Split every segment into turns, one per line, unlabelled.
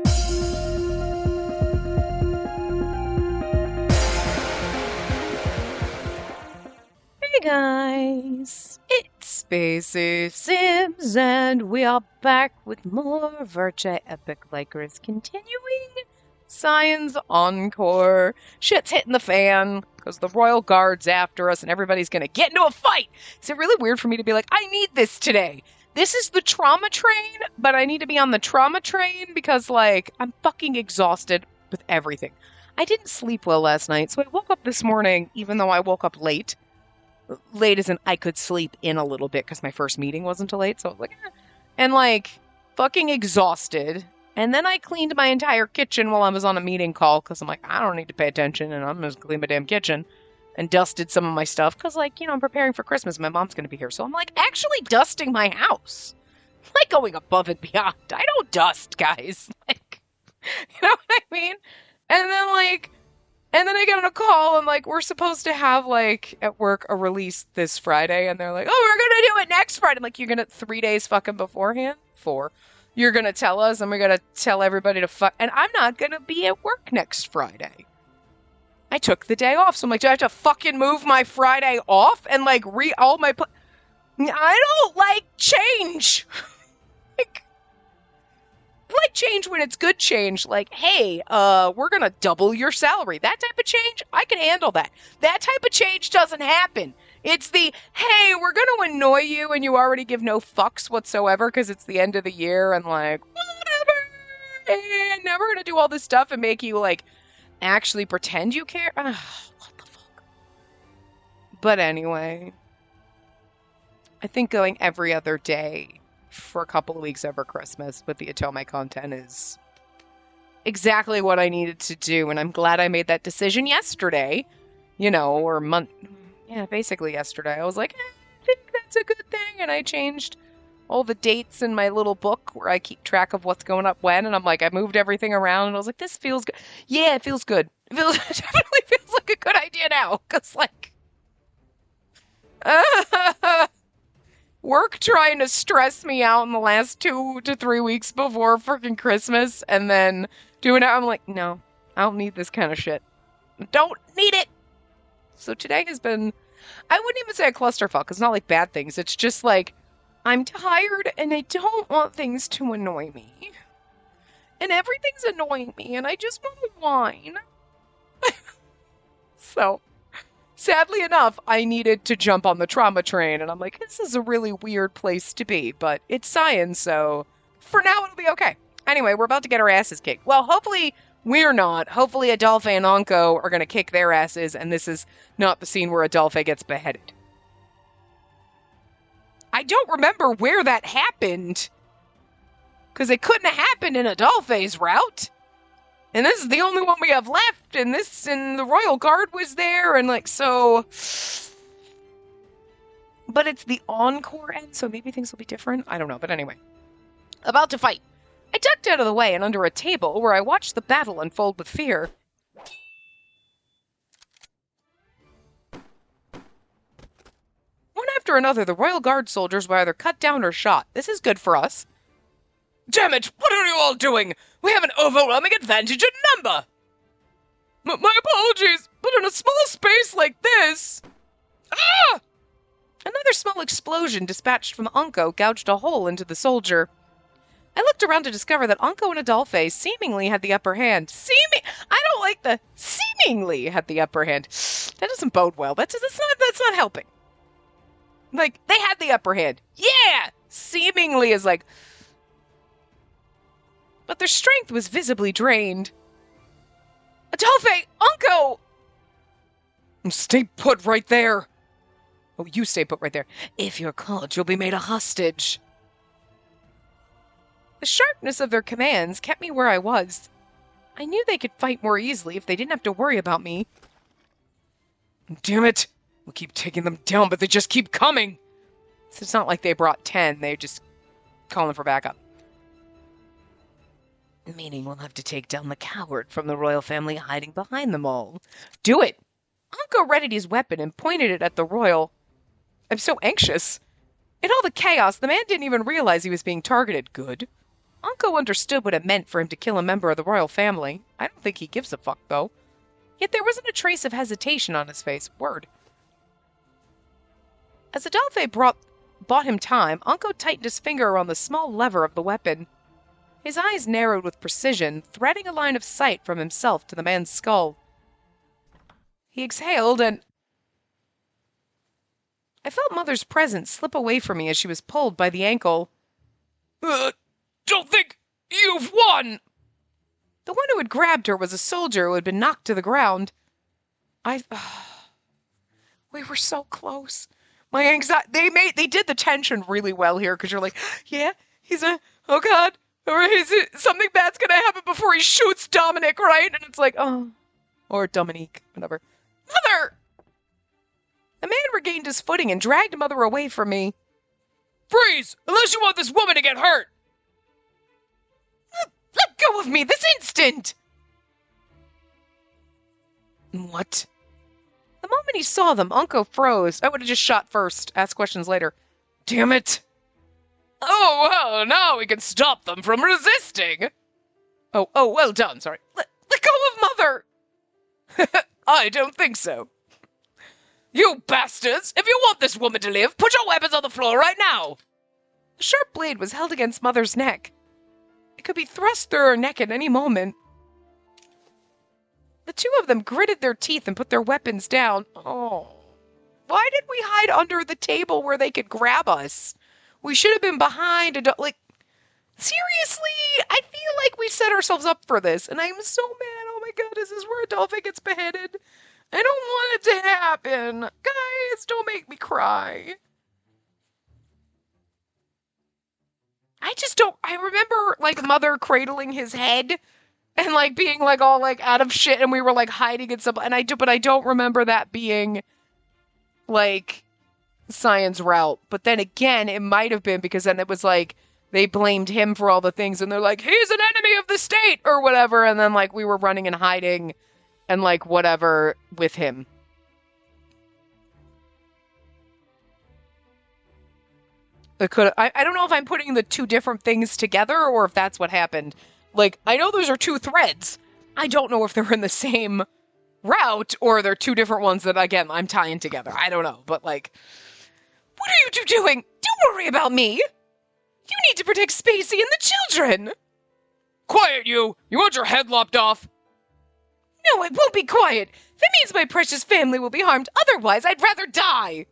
Hey guys, it's Spacey Sims, and we are back with more Virche Epic Lycoris, continuing Science Encore. Shit's hitting the fan, because the Royal Guard's after us, and everybody's gonna get into a fight! Is it really weird for me to be like, I need this today? This is the trauma train, but I need to be on the trauma train because, like, I'm fucking exhausted with everything. I didn't sleep well last night, so I woke up this morning, even though I woke up late. Late as in I could sleep in a little bit because my first meeting wasn't till late, so I was like, eh. And like, fucking exhausted. And then I cleaned my entire kitchen while I was on a meeting call because I'm like, I don't need to pay attention and I'm just gonna clean my damn kitchen. And dusted some of my stuff because, like, I'm preparing for Christmas. My mom's gonna be here, so I'm like actually dusting my house. Like going above and beyond. I don't dust, guys. Like, you know what I mean? And then I get on a call and, like, we're supposed to have, like, at work a release this Friday. And they're like, oh, we're going to do it next Friday. I'm like, you're going to 3 days fucking beforehand? 4. You're going to tell us and we're going to tell everybody to fuck. And I'm not going to be at work next Friday. I took the day off. So I'm like, do I have to fucking move my Friday off and, like, all my... I don't like change. Like change when it's good change, like, hey, we're gonna double your salary. That type of change, I can handle that. That type of change doesn't happen. It's the, hey, we're gonna annoy you and you already give no fucks whatsoever because it's the end of the year and, like, whatever. And now we're gonna do all this stuff and make you, like, actually pretend you care. Ugh, what the fuck? But anyway, I think going every other day for a couple of weeks over Christmas with the Atome content is exactly what I needed to do, and I'm glad I made that decision yesterday, or basically yesterday. I was like, I think that's a good thing, and I changed all the dates in my little book where I keep track of what's going up when, and I'm like, I moved everything around, and I was like, this feels good. Yeah, it feels good. It definitely feels like a good idea now, because, like, work trying to stress me out in the last 2 to 3 weeks before freaking Christmas, and then doing it, I'm like, no, I don't need this kind of shit. Don't need it! So today has been, I wouldn't even say a clusterfuck, it's not like bad things, it's just like, I'm tired and I don't want things to annoy me. And everything's annoying me, and I just want to whine. So... sadly enough, I needed to jump on the trauma train, and I'm like, this is a really weird place to be, but it's science, so for now it'll be okay. Anyway, we're about to get our asses kicked. Well, hopefully we're not. Hopefully Adolphe and Anko are going to kick their asses, and this is not the scene where Adolphe gets beheaded. I don't remember where that happened, because it couldn't have happened in Adolphe's route. And this is the only one we have left, and the Royal Guard was there, and, like, so... But it's the encore end, so maybe things will be different? I don't know, but anyway. About to fight. I ducked out of the way and under a table, where I watched the battle unfold with fear. One after another, the Royal Guard soldiers were either cut down or shot. This is good for us. Damn it! What are you all doing? We have an overwhelming advantage in number! My apologies, but in a small space like this... Ah! Another small explosion dispatched from Anko gouged a hole into the soldier. I looked around to discover that Anko and Adolphe seemingly had the upper hand. I don't like the seemingly had the upper hand. That doesn't bode well. That's not helping. Like, they had the upper hand. Yeah! Seemingly is like... But their strength was visibly drained. Adolphe! Anko! Stay put right there. Oh, you stay put right there. If you're caught, you'll be made a hostage. The sharpness of their commands kept me where I was. I knew they could fight more easily if they didn't have to worry about me. Damn it! We'll keep taking them down, but they just keep coming! So it's not like they brought 10, they're just calling for backup. Meaning we'll have to take down the coward from the royal family hiding behind them all. Do it! Anko readied his weapon and pointed it at the royal. I'm so anxious. In all the chaos, the man didn't even realize he was being targeted. Good. Uncle understood what it meant for him to kill a member of the royal family. I don't think he gives a fuck, though. Yet there wasn't a trace of hesitation on his face. Word. As Adolphe bought him time, Uncle tightened his finger around the small lever of the weapon. His eyes narrowed with precision, threading a line of sight from himself to the man's skull. He exhaled and... I felt Mother's presence slip away from me as she was pulled by the ankle. Don't think you've won! The one who had grabbed her was a soldier who had been knocked to the ground. We were so close. My anxiety... They did the tension really well here, because you're like, yeah, oh God, or something bad's gonna happen before he shoots Dominic, right? And it's like, oh, or Dominique, whatever. Mother! The man regained his footing and dragged Mother away from me. Freeze! Unless you want this woman to get hurt! Let go of me this instant! What? The moment he saw them, Uncle froze. I would have just shot first, asked questions later. Damn it! Oh, well, now we can stop them from resisting! Oh, well done, sorry. Let go of Mother! I don't think so. You bastards! If you want this woman to live, put your weapons on the floor right now! The sharp blade was held against Mother's neck. It could be thrust through her neck at any moment. The two of them gritted their teeth and put their weapons down. Oh. Why did we hide under the table where they could grab us? We should have been behind seriously? I feel like we set ourselves up for this, and I'm so mad. Oh my God, this is where Adolphe gets beheaded. I don't want it to happen. Guys, don't make me cry. I remember, Mother cradling his head and, being, all, out of shit, and we were, hiding in some, but I don't remember that being, Cyan's route. But then again, it might have been, because then it was, they blamed him for all the things, and they're like, he's an enemy of the state, or whatever, and then, we were running and hiding, and, whatever, with him. I don't know if I'm putting the two different things together or if that's what happened. I know those are two threads. I don't know if they're in the same route or they're two different ones that, again, I'm tying together. I don't know, but, what are you two doing? Don't worry about me. You need to protect Spacey and the children. Quiet, you. You want your head lopped off? No, I won't be quiet. That means my precious family will be harmed. Otherwise, I'd rather die.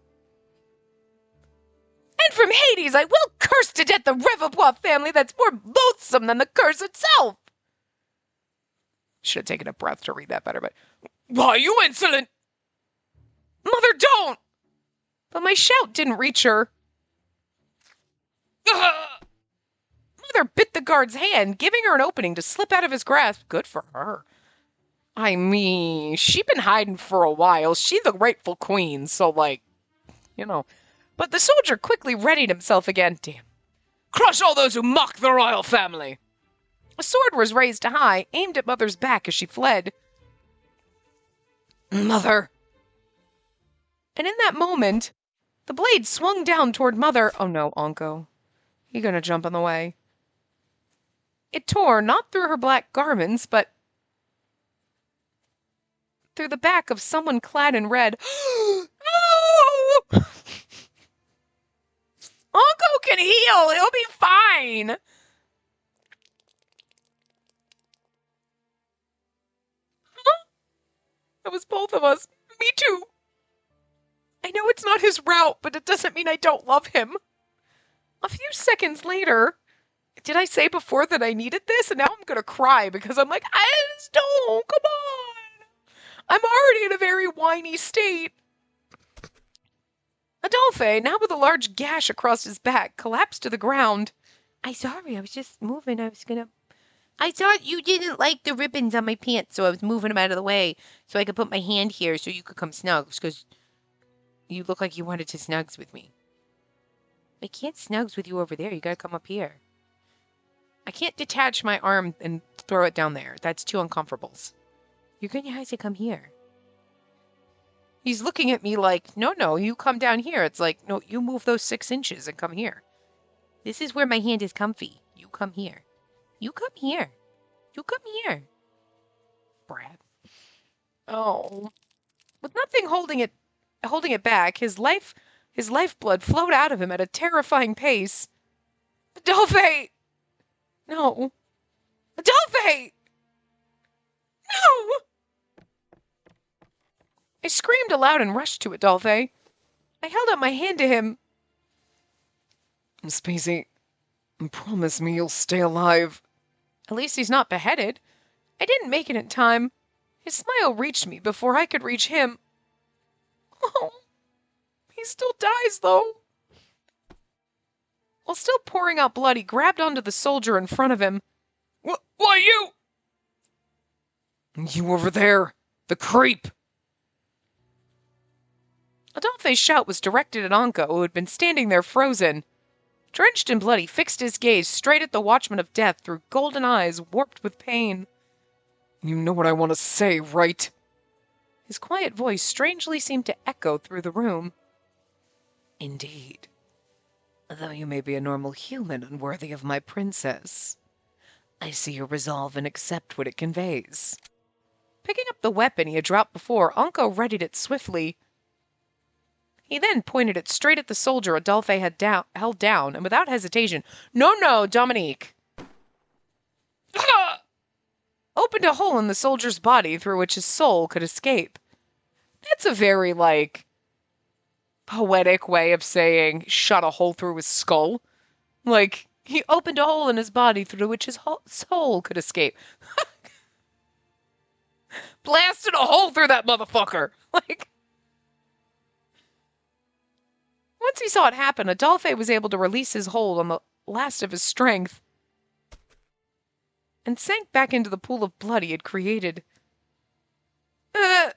And from Hades, I will curse to death the Revobois family that's more loathsome than the curse itself. Should have taken a breath to read that better, but... Why, you insolent... Mother, don't! But my shout didn't reach her. Mother bit the guard's hand, giving her an opening to slip out of his grasp. Good for her. I mean, she'd been hiding for a while. She's the rightful queen, so, But the soldier quickly readied himself again. Damn. Crush all those who mock the royal family! A sword was raised high, aimed at Mother's back as she fled. Mother! And in that moment, the blade swung down toward Mother. Oh no, Onko. You're gonna jump in the way. It tore not through her black garments, but through the back of someone clad in red. No! Uncle can heal. He'll be fine. Huh? That was both of us. Me too. I know it's not his route, but it doesn't mean I don't love him. A few seconds later, did I say before that I needed this? And now I'm going to cry because I'm like, I just don't. Come on. I'm already in a very whiny state. Adolphe, now with a large gash across his back, collapsed to the ground. I'm sorry, I was just moving. I thought you didn't like the ribbons on my pants, so I was moving them out of the way so I could put my hand here so you could come snugs, because you look like you wanted to snugs with me. I can't snugs with you over there. You gotta come up here. I can't detach my arm and throw it down there. That's too uncomfortable. You're going to have to come here. He's looking at me like, no, you come down here. It's like, no, you move those 6 inches and come here. This is where my hand is comfy. You come here. You come here. You come here. Brad. Oh. With nothing holding it back, his lifeblood flowed out of him at a terrifying pace. Adolphe! No. Adolphe! No! I screamed aloud and rushed to Adolphe. I held out my hand to him. Spacey, promise me you'll stay alive. At least he's not beheaded. I didn't make it in time. His smile reached me before I could reach him. Oh, he still dies, though. While still pouring out blood, he grabbed onto the soldier in front of him. Why, you? You over there, the creep. Adolphe's shout was directed at Anko, who had been standing there frozen. Drenched in blood, he fixed his gaze straight at the Watchman of Death through golden eyes warped with pain. You know what I want to say, right? His quiet voice strangely seemed to echo through the room. Indeed. Though you may be a normal human unworthy of my princess, I see your resolve and accept what it conveys. Picking up the weapon he had dropped before, Anko readied it swiftly. He then pointed it straight at the soldier Adolphe had held down, and without hesitation, No, Dominique! Opened a hole in the soldier's body through which his soul could escape. That's a very, poetic way of saying shot a hole through his skull. He opened a hole in his body through which his soul could escape. Blasted a hole through that motherfucker! Once he saw it happen, Adolphe was able to release his hold on the last of his strength and sank back into the pool of blood he had created. I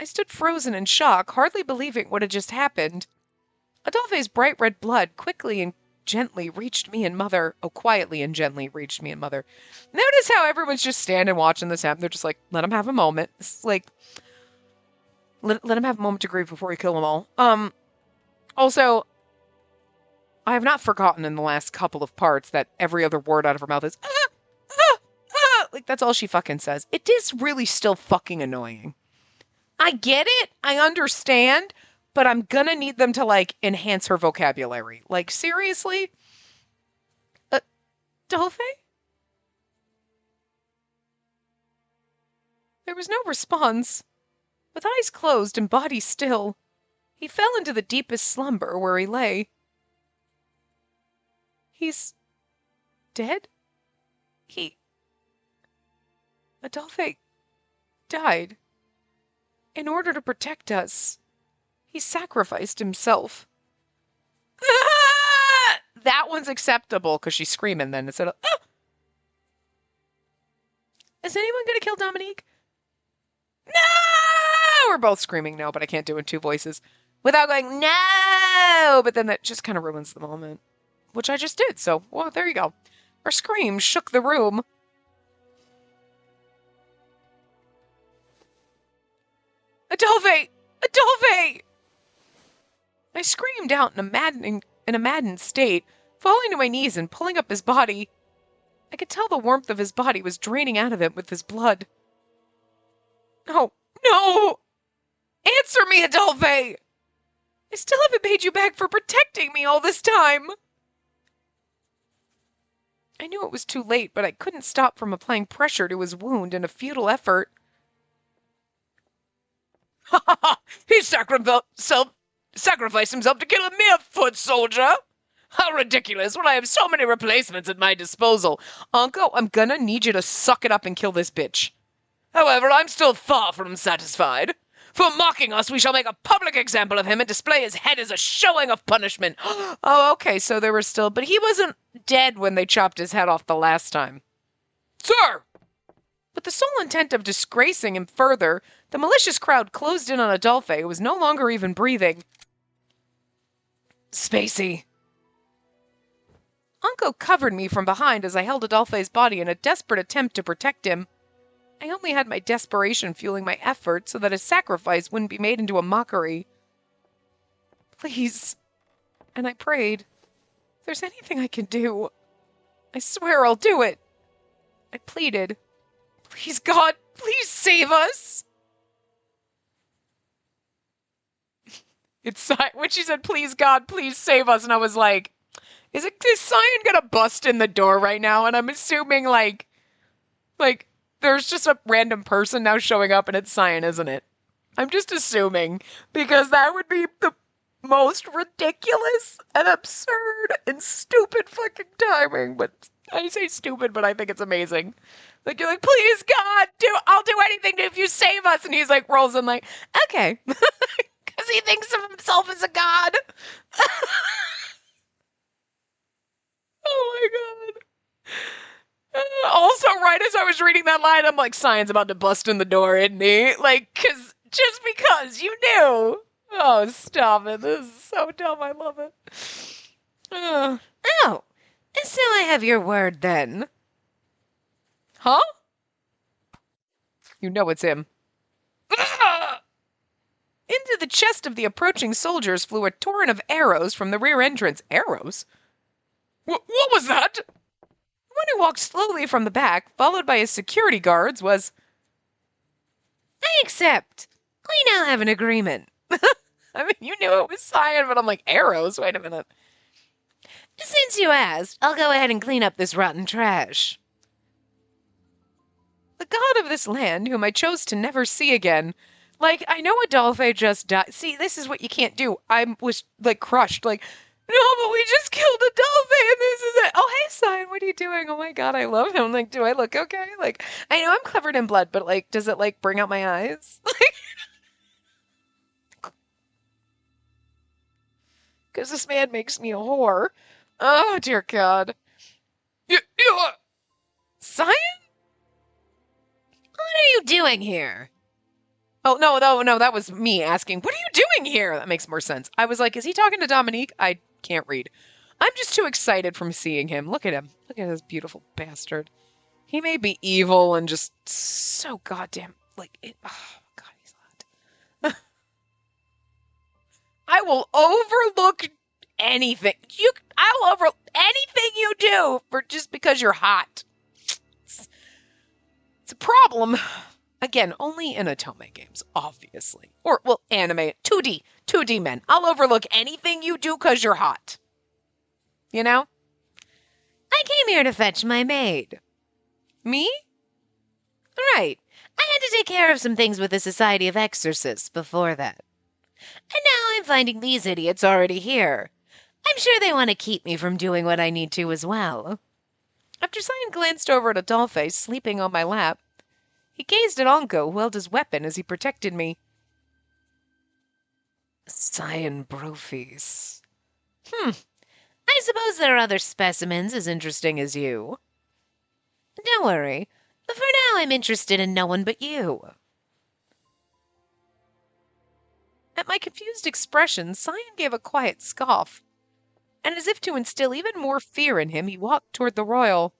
stood frozen in shock, hardly believing what had just happened. Adolphe's bright red blood quietly and gently reached me and Mother. Notice how everyone's just standing watching this happen. They're just like, let him have a moment. It's like, let him have a moment to grieve before we kill them all. Also, I have not forgotten in the last couple of parts that every other word out of her mouth is, that's all she fucking says. It is really still fucking annoying. I get it. I understand. But I'm gonna need them to, enhance her vocabulary. Seriously? Adolphe? There was no response. With eyes closed and body still, he fell into the deepest slumber where he lay. He's dead? Adolphe died. In order to protect us, he sacrificed himself. That one's acceptable because she's screaming then instead of, Is anyone going to kill Dominique? No! We're both screaming no, but I can't do it in two voices without going no. But then that just kind of ruins the moment, which I just did. So, well, there you go. Our scream shook the room. Adolphe! Adolphe! I screamed out in a maddened state, falling to my knees and pulling up his body. I could tell the warmth of his body was draining out of him with his blood. No! Answer me, Adolphe! I still haven't paid you back for protecting me all this time! I knew it was too late, but I couldn't stop from applying pressure to his wound in a futile effort. Ha ha ha! He sacrificed himself to kill a mere foot soldier! How ridiculous when I have so many replacements at my disposal. Anko, I'm gonna need you to suck it up and kill this bitch. However, I'm still far from satisfied. For mocking us, we shall make a public example of him and display his head as a showing of punishment. Oh, okay, so there were still... But he wasn't dead when they chopped his head off the last time. Sir! With the sole intent of disgracing him further, the malicious crowd closed in on Adolphe, who was no longer even breathing. Spacey. Anko covered me from behind as I held Adolphe's body in a desperate attempt to protect him. I only had my desperation fueling my effort so that his sacrifice wouldn't be made into a mockery. Please. And I prayed. If there's anything I can do, I swear I'll do it. I pleaded. Please, God, please save us. When she said, please, God, please save us, and I was like, is Cyan gonna bust in the door right now? And I'm assuming, like, there's just a random person now showing up and it's Cyan, isn't it? I'm just assuming, because that would be the most ridiculous and absurd and stupid fucking timing. But I say stupid, but I think it's amazing. Like, you're like, please, God, I'll do anything if you save us. And he's like, rolls in like, okay. Because he thinks of himself as a god. Oh my God. Also, right as I was reading that line, I'm like, Cyan's about to bust in the door, isn't he? Like, just because you knew. Oh, stop it. This is so dumb. I love it. Oh, so I have your word then. Huh? You know it's him. Into the chest of the approaching soldiers flew a torrent of arrows from the rear entrance. Arrows? What was that? One who walked slowly from the back, followed by his security guards, was... I accept. We now have an agreement. I mean, you knew it was Cyan, but I'm like, arrows? Wait a minute. Since you asked, I'll go ahead and clean up this rotten trash. The god of this land, whom I chose to never see again. Like, I know Adolphe just died. See, this is what you can't do. I was, like, crushed. Like, no, but we just killed Adolphe, and this is it. Oh, hey, Cyan, what are you doing? Oh, my God, I love him. Like, do I look okay? Like, I know I'm covered in blood, but, like, does it, like, bring out my eyes? Because this man makes me a whore. Oh, dear God. You Cyan? What are you doing here? Oh, no, that was me asking, what are you doing here? That makes more sense. I was like, is he talking to Dominique? I can't read. I'm just too excited from seeing him. Look at him. Look at this beautiful bastard. He may be evil and just so goddamn, like, oh, God, he's hot. I will overlook anything. I'll overlook anything you do just because you're hot. It's a problem. Again, only in Otome games, obviously. Or, well, anime, 2D men. I'll overlook anything you do because you're hot. You know? I came here to fetch my maid. Me? Right. I had to take care of some things with the Society of Exorcists before that. And now I'm finding these idiots already here. I'm sure they want to keep me from doing what I need to as well. After Cyan glanced over at Adolphe, sleeping on my lap, he gazed at Anko, who held his weapon as he protected me. Cyan Brofis. I suppose there are other specimens as interesting as you. Don't worry. For now, I'm interested in no one but you. At my confused expression, Cyan gave a quiet scoff, and as if to instill even more fear in him, he walked toward the royal.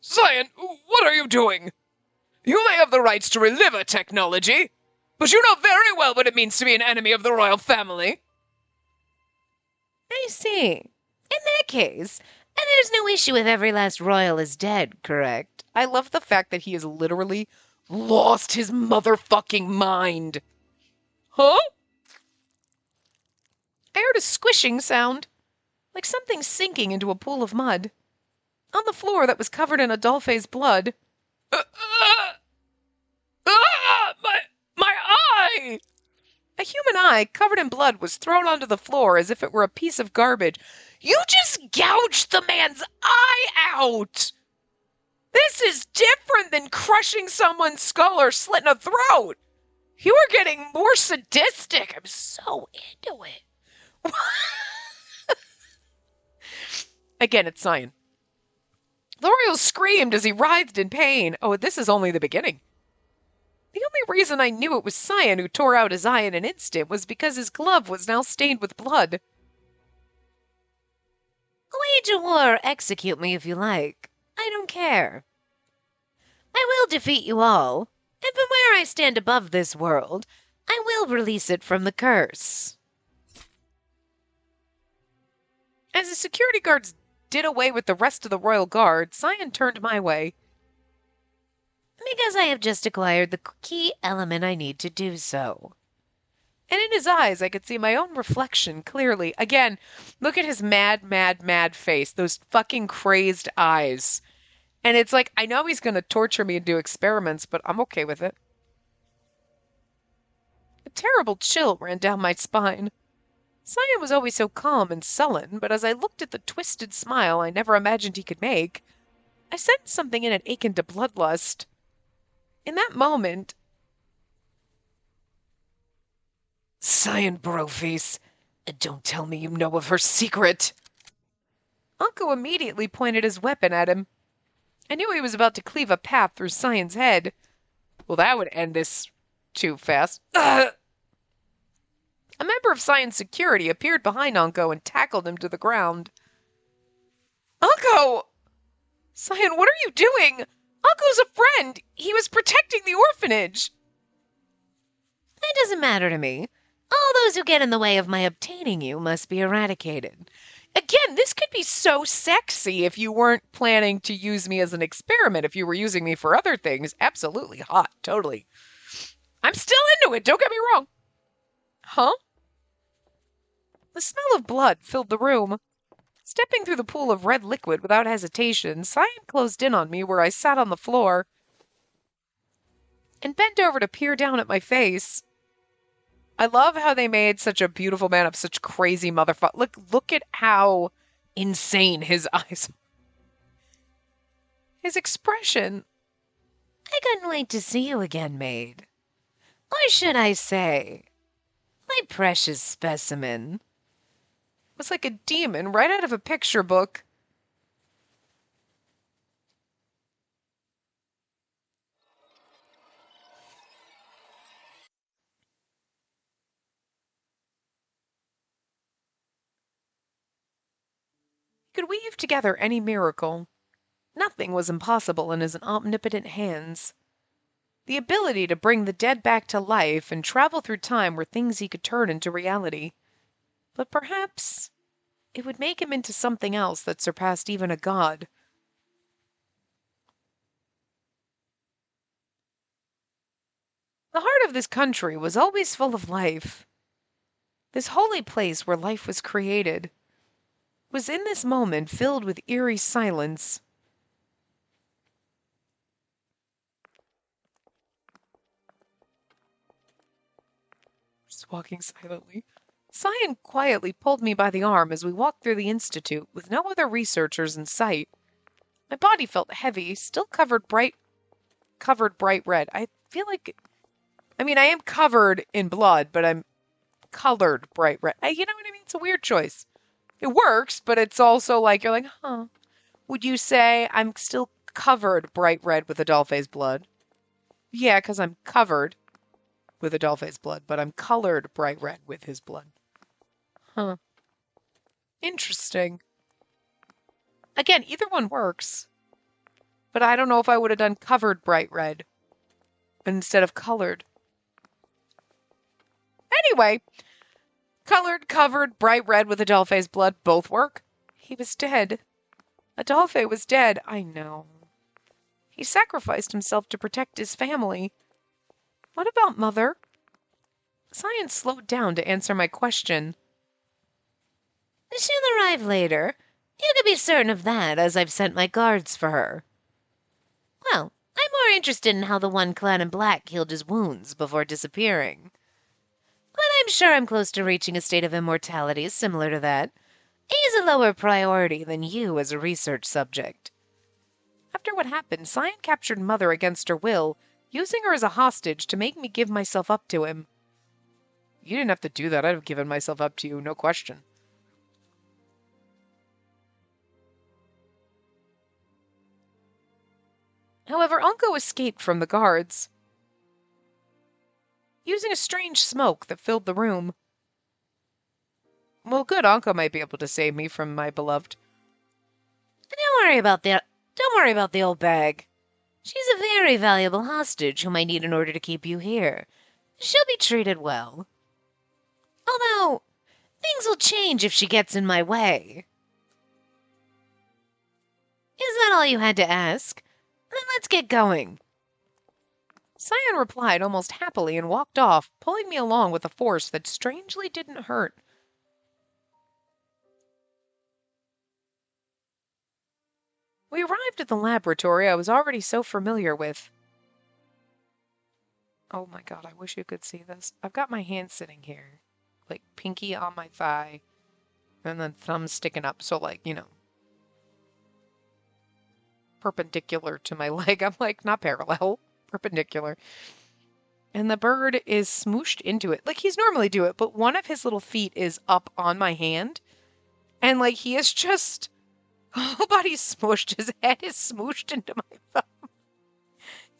Cyan, what are you doing? You may have the rights to relive a technology, but you know very well what it means to be an enemy of the royal family. I see. In that case, and there's no issue if every last royal is dead, correct? I love the fact that he has literally lost his motherfucking mind. Huh? I heard a squishing sound, like something sinking into a pool of mud. On the floor that was covered in Adolphe's blood. My eye! A human eye covered in blood was thrown onto the floor as if it were a piece of garbage. You just gouged the man's eye out! This is different than crushing someone's skull or slitting a throat. You are getting more sadistic. I'm so into it. Again, it's Cyan. L'Oreal screamed as he writhed in pain. Oh, this is only the beginning. The only reason I knew it was Cyan who tore out his eye in an instant was because his glove was now stained with blood. Wage a war or execute me if you like. I don't care. I will defeat you all, and from where I stand above this world, I will release it from the curse. As the security guards did away with the rest of the royal guard, Cyan turned my way.
Because I have just acquired the key element I need to do so.
And in his eyes, I could see my own reflection clearly. Again, look at his mad, mad, mad face, those fucking crazed eyes. And it's like, I know he's going to torture me and do experiments, but I'm okay with it. A terrible chill ran down my spine. Cyan was always so calm and sullen, but as I looked at the twisted smile I never imagined he could make, I sensed something in it akin to bloodlust. In that moment, Cyan Broface, don't tell me you know of her secret. Uncle immediately pointed his weapon at him. I knew he was about to cleave a path through Cyan's head. Well, that would end this too fast. Ugh. A member of Cyan's security appeared behind Unco and tackled him to the ground. Unco! Cyan, what are you doing? Unco's a friend. He was protecting the orphanage.
That doesn't matter to me. All those who get in the way of my obtaining you must be eradicated.
Again, this could be so sexy if you weren't planning to use me as an experiment. If you were using me for other things, absolutely hot, totally. I'm still into it, don't get me wrong. Huh? The smell of blood filled the room. Stepping through the pool of red liquid without hesitation, Cyan closed in on me where I sat on the floor and bent over to peer down at my face. I love how they made such a beautiful man of such crazy motherfucker. Look at how insane his eyes are. His expression.
I couldn't wait to see you again, maid. Or should I say, my precious specimen.
Was like a demon right out of a picture book. He could weave together any miracle. Nothing was impossible in his omnipotent hands. The ability to bring the dead back to life and travel through time were things he could turn into reality. But perhaps it would make him into something else that surpassed even a god. The heart of this country was always full of life. This holy place where life was created was in this moment filled with eerie silence. Just walking silently. Cyan quietly pulled me by the arm as we walked through the institute with no other researchers in sight. My body felt heavy, still covered bright red. I feel like, I am covered in blood, but I'm colored bright red. You know what I mean? It's a weird choice. It works, but it's also like, you're like, huh. Would you say I'm still covered bright red with Adolphe's blood? Yeah, because I'm covered with Adolphe's blood, but I'm colored bright red with his blood. Huh. Interesting. Again, either one works. But I don't know if I would have done covered bright red instead of colored. Anyway, colored, covered, bright red with Adolphe's blood both work. He was dead. Adolphe was dead, I know. He sacrificed himself to protect his family. What about Mother? Cyan slowed down to answer my question.
She'll arrive later. You can be certain of that, as I've sent my guards for her. Well, I'm more interested in how the one clad in black healed his wounds before disappearing. But I'm sure I'm close to reaching a state of immortality similar to that. He's a lower priority than you as a research subject.
After what happened, Cyan captured Mother against her will, using her as a hostage to make me give myself up to him. You didn't have to do that. I'd have given myself up to you, no question. However, Unco escaped from the guards, using a strange smoke that filled the room. Well, good, Unco might be able to save me from my beloved.
Don't worry about the old bag. She's a very valuable hostage whom I need in order to keep you here. She'll be treated well. Although, things will change if she gets in my way. Is that all you had to ask? Then let's get going.
Cyan replied almost happily and walked off, pulling me along with a force that strangely didn't hurt. We arrived at the laboratory I was already so familiar with. Oh my god, I wish you could see this. I've got my hand sitting here, like pinky on my thigh, and then thumb sticking up, so like, perpendicular to my leg. I'm like, not parallel, perpendicular. And the bird is smooshed into it. Like he's normally do it, but one of his little feet is up on my hand. And like he is just whole body's smushed. His head is smooshed into my thumb.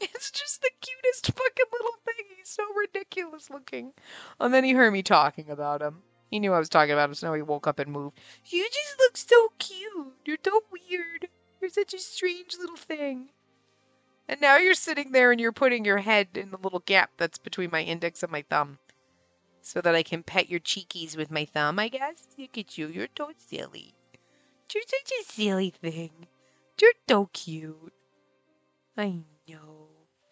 It's just the cutest fucking little thing. He's so ridiculous looking. And then he heard me talking about him. He knew I was talking about him, so now he woke up and moved. You just look so cute. You're so weird. You're such a strange little thing. And now you're sitting there and you're putting your head in the little gap that's between my index and my thumb. So that I can pet your cheekies with my thumb, I guess. Look at you. You're so silly. You're such a silly thing. You're so cute. I know.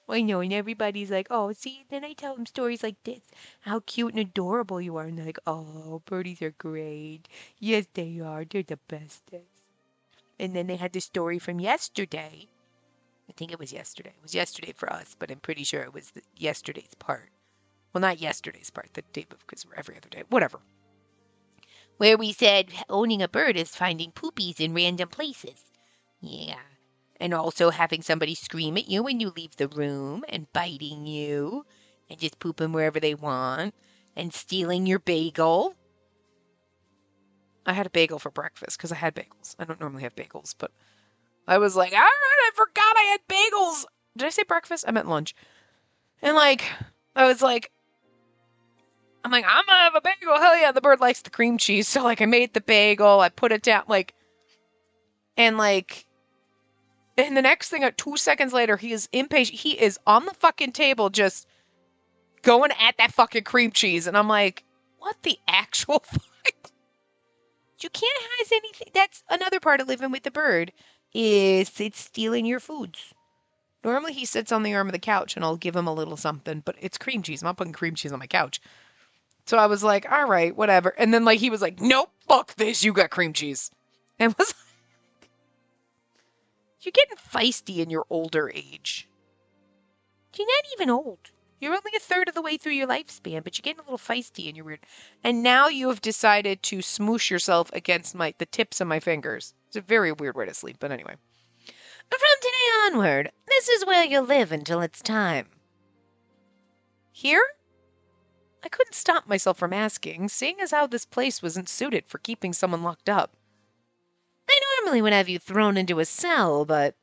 I know. And everybody's like, oh, see, then I tell them stories like this. How cute and adorable you are. And they're like, oh, birdies are great. Yes, they are. They're the bestest. And then they had the story from yesterday. I think it was yesterday. It was yesterday for us, but I'm pretty sure it was yesterday's part. Well, not yesterday's part, the day before, because we're every other day. Whatever. Where we said owning a bird is finding poopies in random places. Yeah. And also having somebody scream at you when you leave the room and biting you and just pooping wherever they want and stealing your bagel. I had a bagel for breakfast because I had bagels. I don't normally have bagels, but I was like, all right, I forgot I had bagels. Did I say breakfast? I meant lunch. And like, I was like, I'm like, I'm gonna have a bagel. Hell yeah. And the bird likes the cream cheese. So like I made the bagel. I put it down and the next thing, 2 seconds later, he is impatient. He is on the fucking table just going at that fucking cream cheese. And I'm like, what the actual fuck? You can't have anything. That's another part of living with the bird is it's stealing your foods. Normally he sits on the arm of the couch and I'll give him a little something, but it's cream cheese. I'm not putting cream cheese on my couch. So I was like, all right, whatever. And then like he was like, nope, fuck this. You got cream cheese. And was like, you're getting feisty in your older age. You're not even old. You're only a third of the way through your lifespan, but you're getting a little feisty and you're weird. And now you have decided to smoosh yourself against the tips of my fingers. It's a very weird way to sleep, but anyway.
From today onward, this is where you'll live until it's time.
Here? I couldn't stop myself from asking, seeing as how this place wasn't suited for keeping someone locked up.
I normally would have you thrown into a cell, but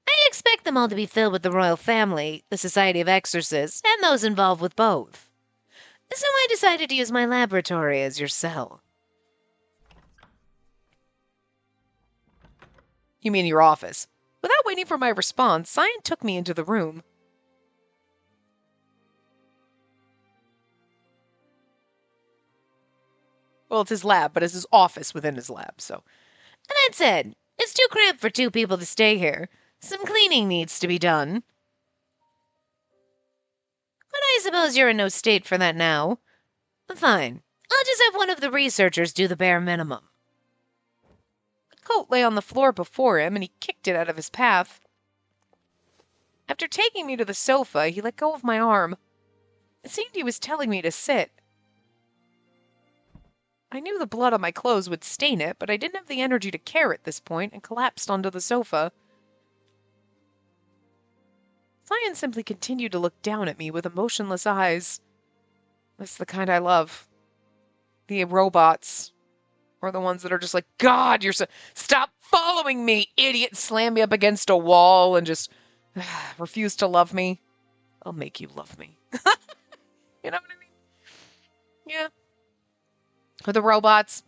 I expect them all to be filled with the royal family, the Society of Exorcists, and those involved with both. So I decided to use my laboratory as your cell.
You mean your office? Without waiting for my response, Cyan took me into the room. Well, it's his lab, but it's his office within his lab, so.
That said, it's too cramped for 2 people to stay here. Some cleaning needs to be done. But I suppose you're in no state for that now. Fine. I'll just have one of the researchers do the bare minimum.
The coat lay on the floor before him, and he kicked it out of his path. After taking me to the sofa, he let go of my arm. It seemed he was telling me to sit. I knew the blood on my clothes would stain it, but I didn't have the energy to care at this point and collapsed onto the sofa. Cyan simply continued to look down at me with emotionless eyes. That's the kind I love. The robots. Or the ones that are just like, God, you're so... Stop following me, idiot! Slam me up against a wall and just refuse to love me. I'll make you love me. You know what I mean? Yeah. Or the robots,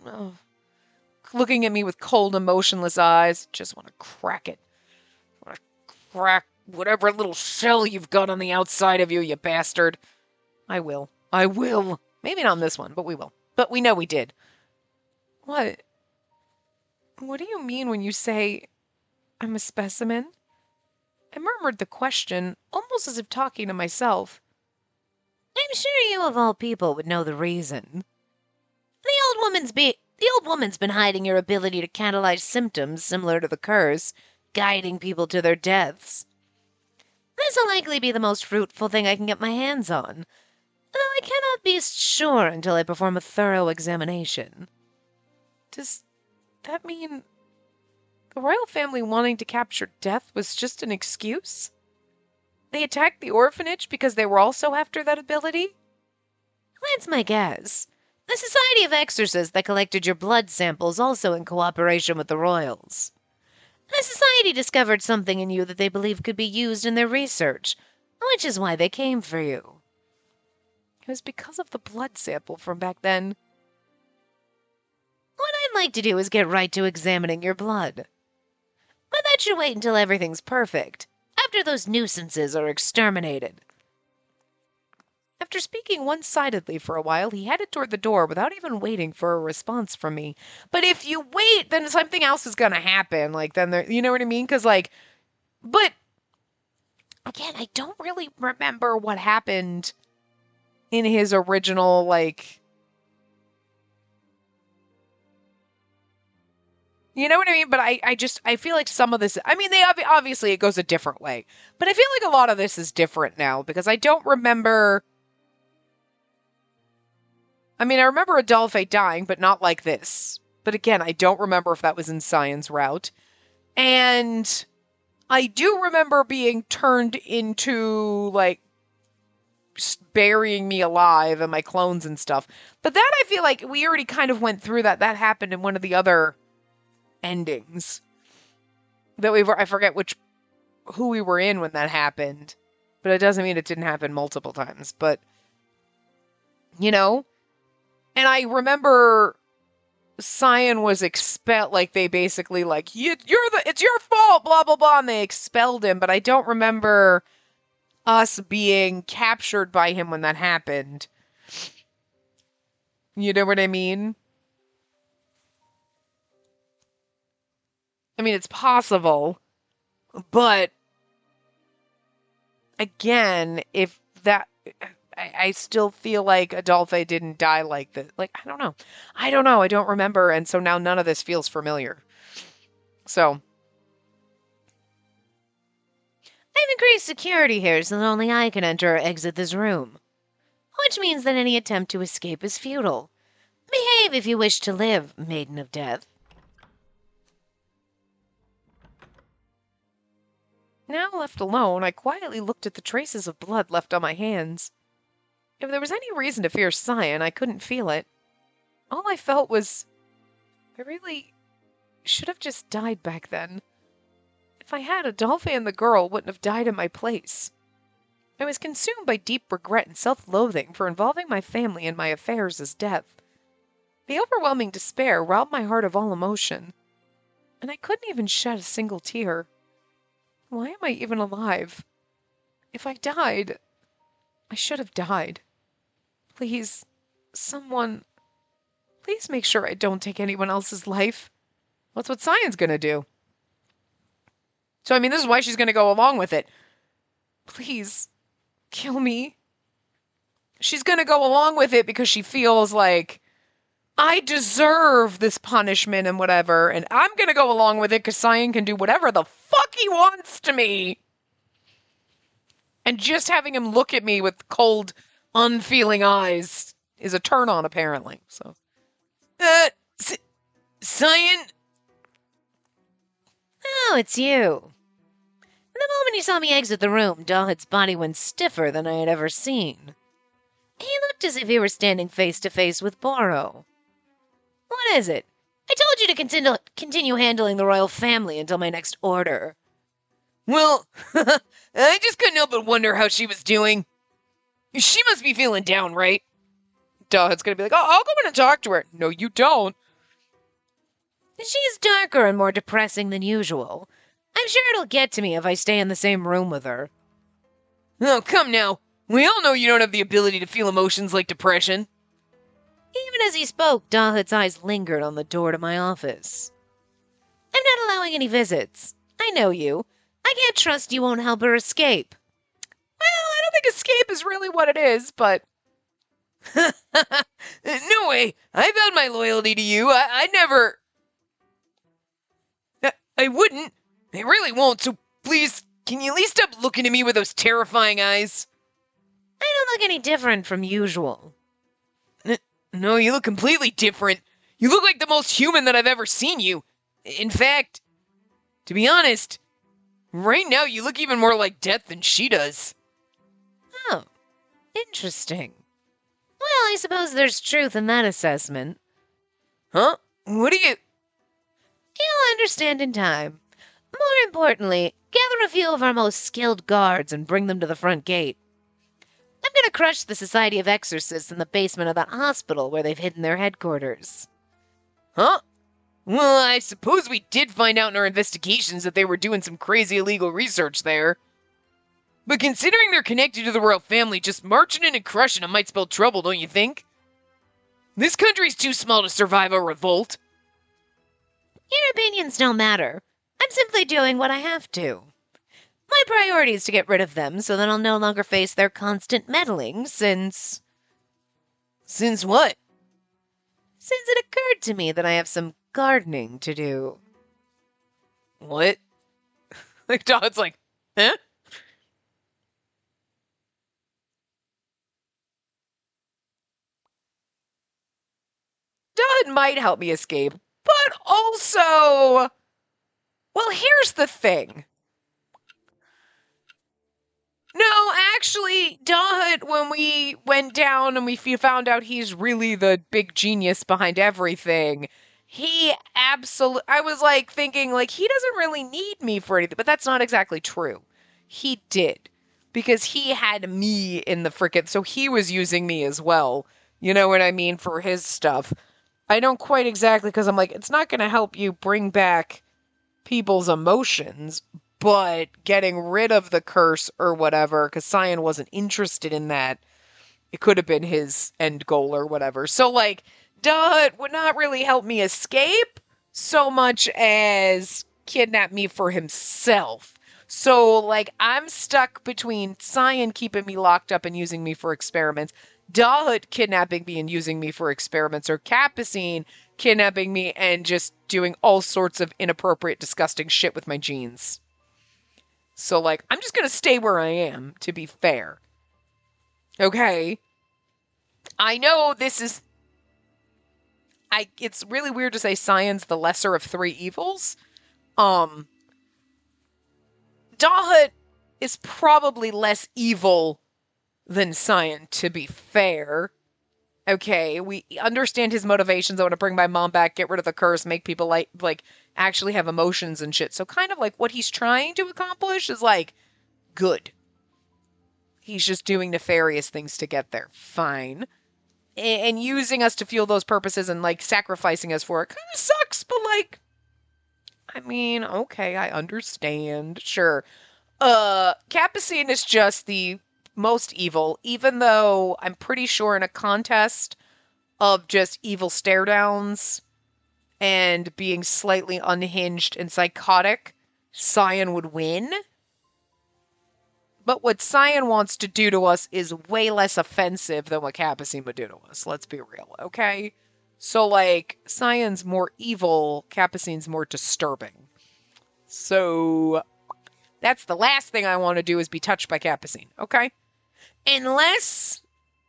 looking at me with cold, emotionless eyes. Just want to crack it. Want to crack whatever little shell you've got on the outside of you, you bastard. I will. I will. Maybe not on this one, but we will. But we know we did. What? What do you mean when you say I'm a specimen? I murmured the question, almost as if talking to myself.
I'm sure you of all people would know the reason. The old woman's been hiding your ability to catalyze symptoms similar to the curse, guiding people to their deaths. This'll likely be the most fruitful thing I can get my hands on, though I cannot be sure until I perform a thorough examination.
Does that mean the royal family wanting to capture death was just an excuse? They attacked the orphanage because they were also after that ability?
That's my guess. The Society of Exorcists that collected your blood samples also in cooperation with the royals. The Society discovered something in you that they believe could be used in their research, which is why they came for you.
It was because of the blood sample from back then.
What I'd like to do is get right to examining your blood. But that should wait until everything's perfect, after those nuisances are exterminated.
After speaking one-sidedly for a while, he headed toward the door without even waiting for a response from me. But if you wait, then something else is going to happen. Like, then there, you know what I mean? Because, like, but again, I don't really remember what happened in his original, like, you know what I mean? But I feel like some of this, I mean, obviously it goes a different way. But I feel like a lot of this is different now because I don't remember. I mean, I remember Adolphe dying, but not like this. But again, I don't remember if that was in Science Route. And I do remember being turned into, like, burying me alive and my clones and stuff. But that, I feel like we already kind of went through that. That happened in one of the other endings. That I forget who we were in when that happened. But it doesn't mean it didn't happen multiple times. But, you know? And I remember Cyan was expelled, like they basically like, it's your fault, blah, blah, blah, and they expelled him, but I don't remember us being captured by him when that happened. You know what I mean? I mean, it's possible, but again, if that... I still feel like Adolphe didn't die like this. Like, I don't know. I don't remember. And so now none of this feels familiar. So.
I've increased security here so that only I can enter or exit this room. Which means that any attempt to escape is futile. Behave if you wish to live, Maiden of Death.
Now left alone, I quietly looked at the traces of blood left on my hands. If there was any reason to fear Cyan, I couldn't feel it. All I felt was, I really should have just died back then. If I had, Adolphe and the girl wouldn't have died in my place. I was consumed by deep regret and self-loathing for involving my family in my affairs as death. The overwhelming despair robbed my heart of all emotion, and I couldn't even shed a single tear. Why am I even alive? If I died, I should have died. Please, someone, please make sure I don't take anyone else's life. That's what Cyan's gonna do. So, I mean, this is why she's gonna go along with it. Please, kill me. She's gonna go along with it because she feels like, I deserve this punishment and whatever, and I'm gonna go along with it because Cyan can do whatever the fuck he wants to me. And just having him look at me with cold, unfeeling eyes is a turn on, apparently. So, Cyan?
Oh, it's you. The moment he saw me exit the room, Dahut's body went stiffer than I had ever seen. He looked as if he were standing face to face with Boro. What is it? I told you to continue handling the royal family until my next order.
Well, I just couldn't help but wonder how she was doing. She must be feeling down, right? Dahut's gonna be like, oh, I'll go in and talk to her. No, you don't.
She's darker and more depressing than usual. I'm sure it'll get to me if I stay in the same room with her.
Oh, come now. We all know you don't have the ability to feel emotions like depression.
Even as he spoke, Dahut's eyes lingered on the door to my office. I'm not allowing any visits. I know you. I can't trust you won't help her escape.
Well, I don't think escape is really what it is, but
No way. I vowed my loyalty to you. I never. I wouldn't. I really won't, so please, can you at least stop looking at me with those terrifying eyes?
I don't look any different from usual.
No, you look completely different. You look like the most human that I've ever seen you. In fact, to be honest, right now you look even more like death than she does.
Oh, interesting. Well, I suppose there's truth in that assessment.
Huh? What do you.
You'll understand in time. More importantly, gather a few of our most skilled guards and bring them to the front gate. I'm going to crush the Society of Exorcists in the basement of that hospital where they've hidden their headquarters.
Huh? Well, I suppose we did find out in our investigations that they were doing some crazy illegal research there. But considering they're connected to the royal family, just marching in and crushing them might spell trouble, don't you think? This country's too small to survive a revolt.
Your opinions don't matter. I'm simply doing what I have to. My priority is to get rid of them so that I'll no longer face their constant meddling since
What?
since it occurred to me that I have some gardening to do.
What? Like, Todd's like, huh?
Dodd might help me escape, but also, well, here's the thing. No, actually, Dodd, when we went down and we found out he's really the big genius behind everything, he absolutely, I was like thinking, like, he doesn't really need me for anything, but that's not exactly true. He did, because he had me in the frickin', so he was using me as well. You know what I mean? For his stuff. I don't quite exactly, because I'm like, it's not going to help you bring back people's emotions, but getting rid of the curse or whatever, because Cyan wasn't interested in that. It could have been his end goal or whatever. So, like, duh, it would not really help me escape so much as kidnap me for himself. So, like, I'm stuck between Cyan keeping me locked up and using me for experiments, Dahut kidnapping me and using me for experiments, or Capucine kidnapping me and just doing all sorts of inappropriate, disgusting shit with my genes. So, like, I'm just gonna stay where I am, to be fair. Okay? I know this is... It's really weird to say Cyan's the lesser of three evils. Dahut is probably less evil than Cyan, to be fair. Okay, we understand his motivations. I want to bring my mom back, get rid of the curse, make people like actually have emotions and shit. So kind of like what he's trying to accomplish is like good. He's just doing nefarious things to get there. Fine. And using us to fuel those purposes and like sacrificing us for it kind of sucks, but like I mean, okay, I understand. Sure. Capucine is just the most evil, even though I'm pretty sure in a contest of just evil stare downs and being slightly unhinged and psychotic, Cyan would win. But what Cyan wants to do to us is way less offensive than what Capucine would do to us. Let's be real, okay? So, like, Cyan's more evil, Capucine's more disturbing. So, that's the last thing I want to do is be touched by Capucine, okay? Unless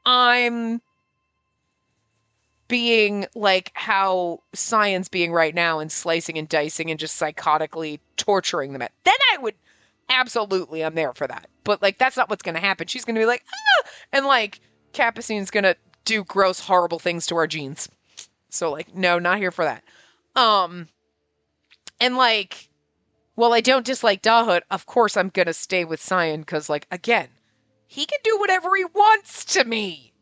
I'm being like how Cyan's being right now and slicing and dicing and just psychotically torturing them. Then I would absolutely, I'm there for that. But like that's not what's going to happen. She's going to be like, ah! And like Capucine's going to do gross, horrible things to our genes. So like, no, not here for that. And like, well, I don't dislike Dahut. Of course, I'm going to stay with Cyan because like, again, he can do whatever he wants to me.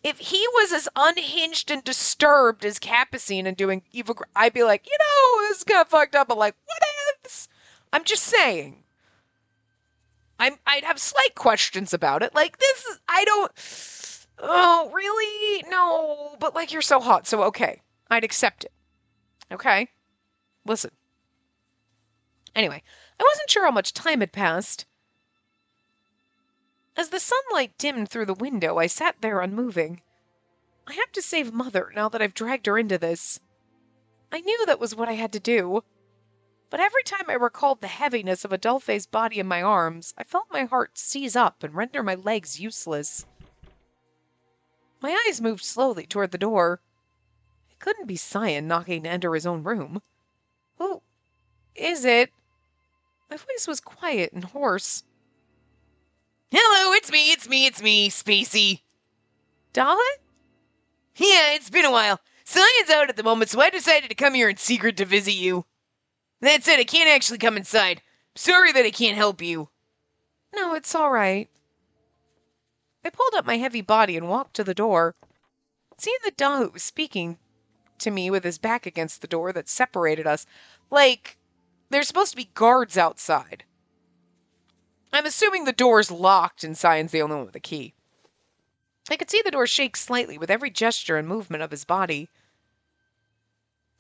If he was as unhinged and disturbed as Capucine and doing evil, I'd be like, you know, this is kind of fucked up, but like, what ifs? I'm just saying. I'd have slight questions about it. Like, this is, I don't, oh, really? No, but like, you're so hot, so okay. I'd accept it. Okay? Listen. Anyway, I wasn't sure how much time had passed. As the sunlight dimmed through the window, I sat there unmoving. I have to save Mother now that I've dragged her into this. I knew that was what I had to do. But every time I recalled the heaviness of Adolphe's body in my arms, I felt my heart seize up and render my legs useless. My eyes moved slowly toward the door. It couldn't be Cyan knocking to enter his own room. Who is it? My voice was quiet and hoarse.
Hello, it's me, Spacey.
Dalit?
Yeah, it's been a while. Cyan's out at the moment, so I decided to come here in secret to visit you. That said, I can't actually come inside. Sorry that I can't help you.
No, it's all right. I pulled up my heavy body and walked to the door. Seeing that Dalit was speaking to me with his back against the door that separated us, like there's supposed to be guards outside. I'm assuming the door's locked and Cyan's the only one with the key. I could see the door shake slightly with every gesture and movement of his body.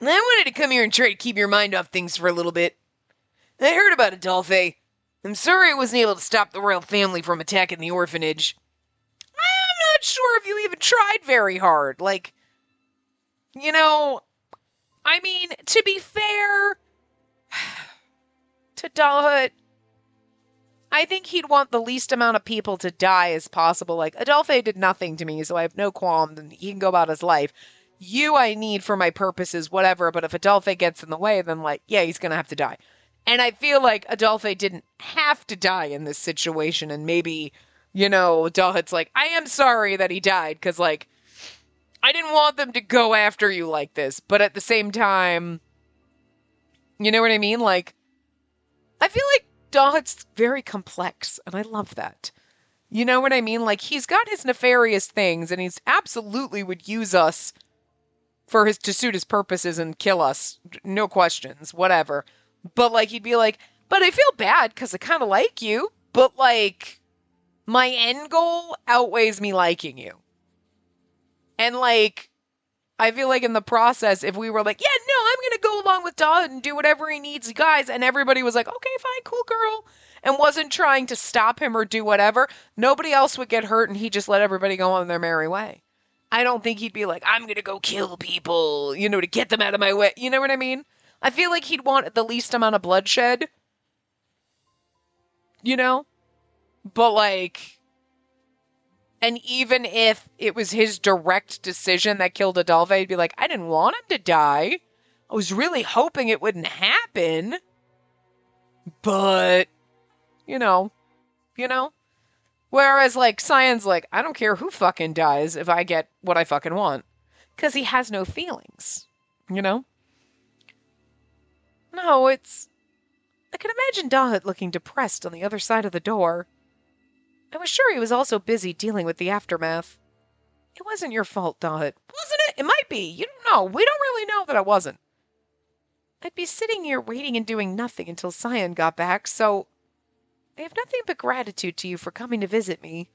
I wanted to come here and try to keep your mind off things for a little bit. I heard about Adolphe. I'm sorry I wasn't able to stop the royal family from attacking the orphanage.
I'm not sure if you even tried very hard. Like, you know, I mean, to be fair to Dalit, I think he'd want the least amount of people to die as possible. Like, Adolphe did nothing to me, so I have no qualms, and he can go about his life. You I need for my purposes, whatever, but if Adolphe gets in the way, then, like, yeah, he's gonna have to die. And I feel like Adolphe didn't have to die in this situation, and maybe, you know, Dalit's like, I am sorry that he died, because, like, I didn't want them to go after you like this, but at the same time, you know what I mean? Like, I feel like Dalit's very complex, and I love that. You know what I mean? Like, he's got his nefarious things, and he's absolutely would use us to suit his purposes and kill us. No questions, whatever. But, like, he'd be like, but I feel bad because I kind of like you, but, like, my end goal outweighs me liking you. And, like, I feel like in the process, if we were like, yeah, no, I'm going to go along with Dalit and do whatever he needs, guys, and everybody was like, okay, fine, cool girl, and wasn't trying to stop him or do whatever, nobody else would get hurt, and he just let everybody go on their merry way. I don't think he'd be like, I'm going to go kill people, you know, to get them out of my way. You know what I mean? I feel like he'd want the least amount of bloodshed, you know? But, like, and even if it was his direct decision that killed Adolphe, he'd be like, I didn't want him to die. I was really hoping it wouldn't happen. But, you know. Whereas, like, Cyan's like, I don't care who fucking dies if I get what I fucking want. Because he has no feelings, you know? No, I can imagine Dalit looking depressed on the other side of the door. I was sure he was also busy dealing with the aftermath. It wasn't your fault, Dalit. Wasn't it? It might be. You don't know. We don't really know that it wasn't. I'd be sitting here waiting and doing nothing until Cyan got back, so I have nothing but gratitude to you for coming to visit me.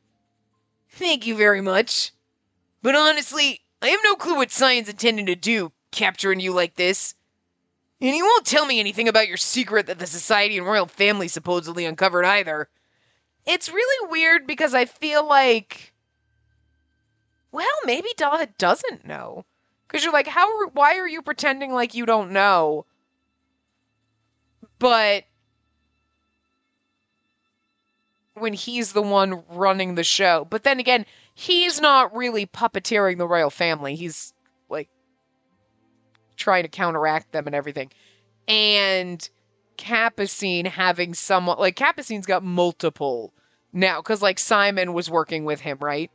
Thank you very much. But honestly, I have no clue what Cyan's intending to do, capturing you like this. And he won't tell me anything about your secret that the society and royal family supposedly uncovered either.
It's really weird because I feel like, well, maybe Dalit doesn't know. Because you're like, why are you pretending like you don't know? But when he's the one running the show. But then again, he's not really puppeteering the royal family. He's, like, trying to counteract them and everything. And Capucine having someone, like, Capucine's got multiple now, because, like, Simon was working with him, right?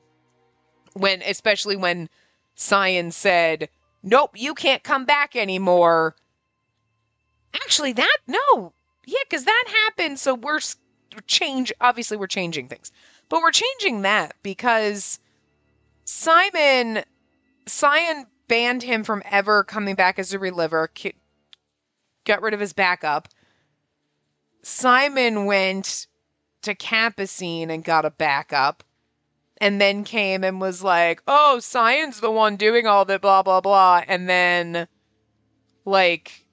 Especially when Cyan said, nope, you can't come back anymore. Actually, no. Yeah, because that happened, so obviously we're changing things. But we're changing that because Cyan banned him from ever coming back as a reliver, got rid of his backup. Simon went to Capucine and got a backup, and then came and was like, oh, Cyan's the one doing all the blah, blah, blah, and then, like,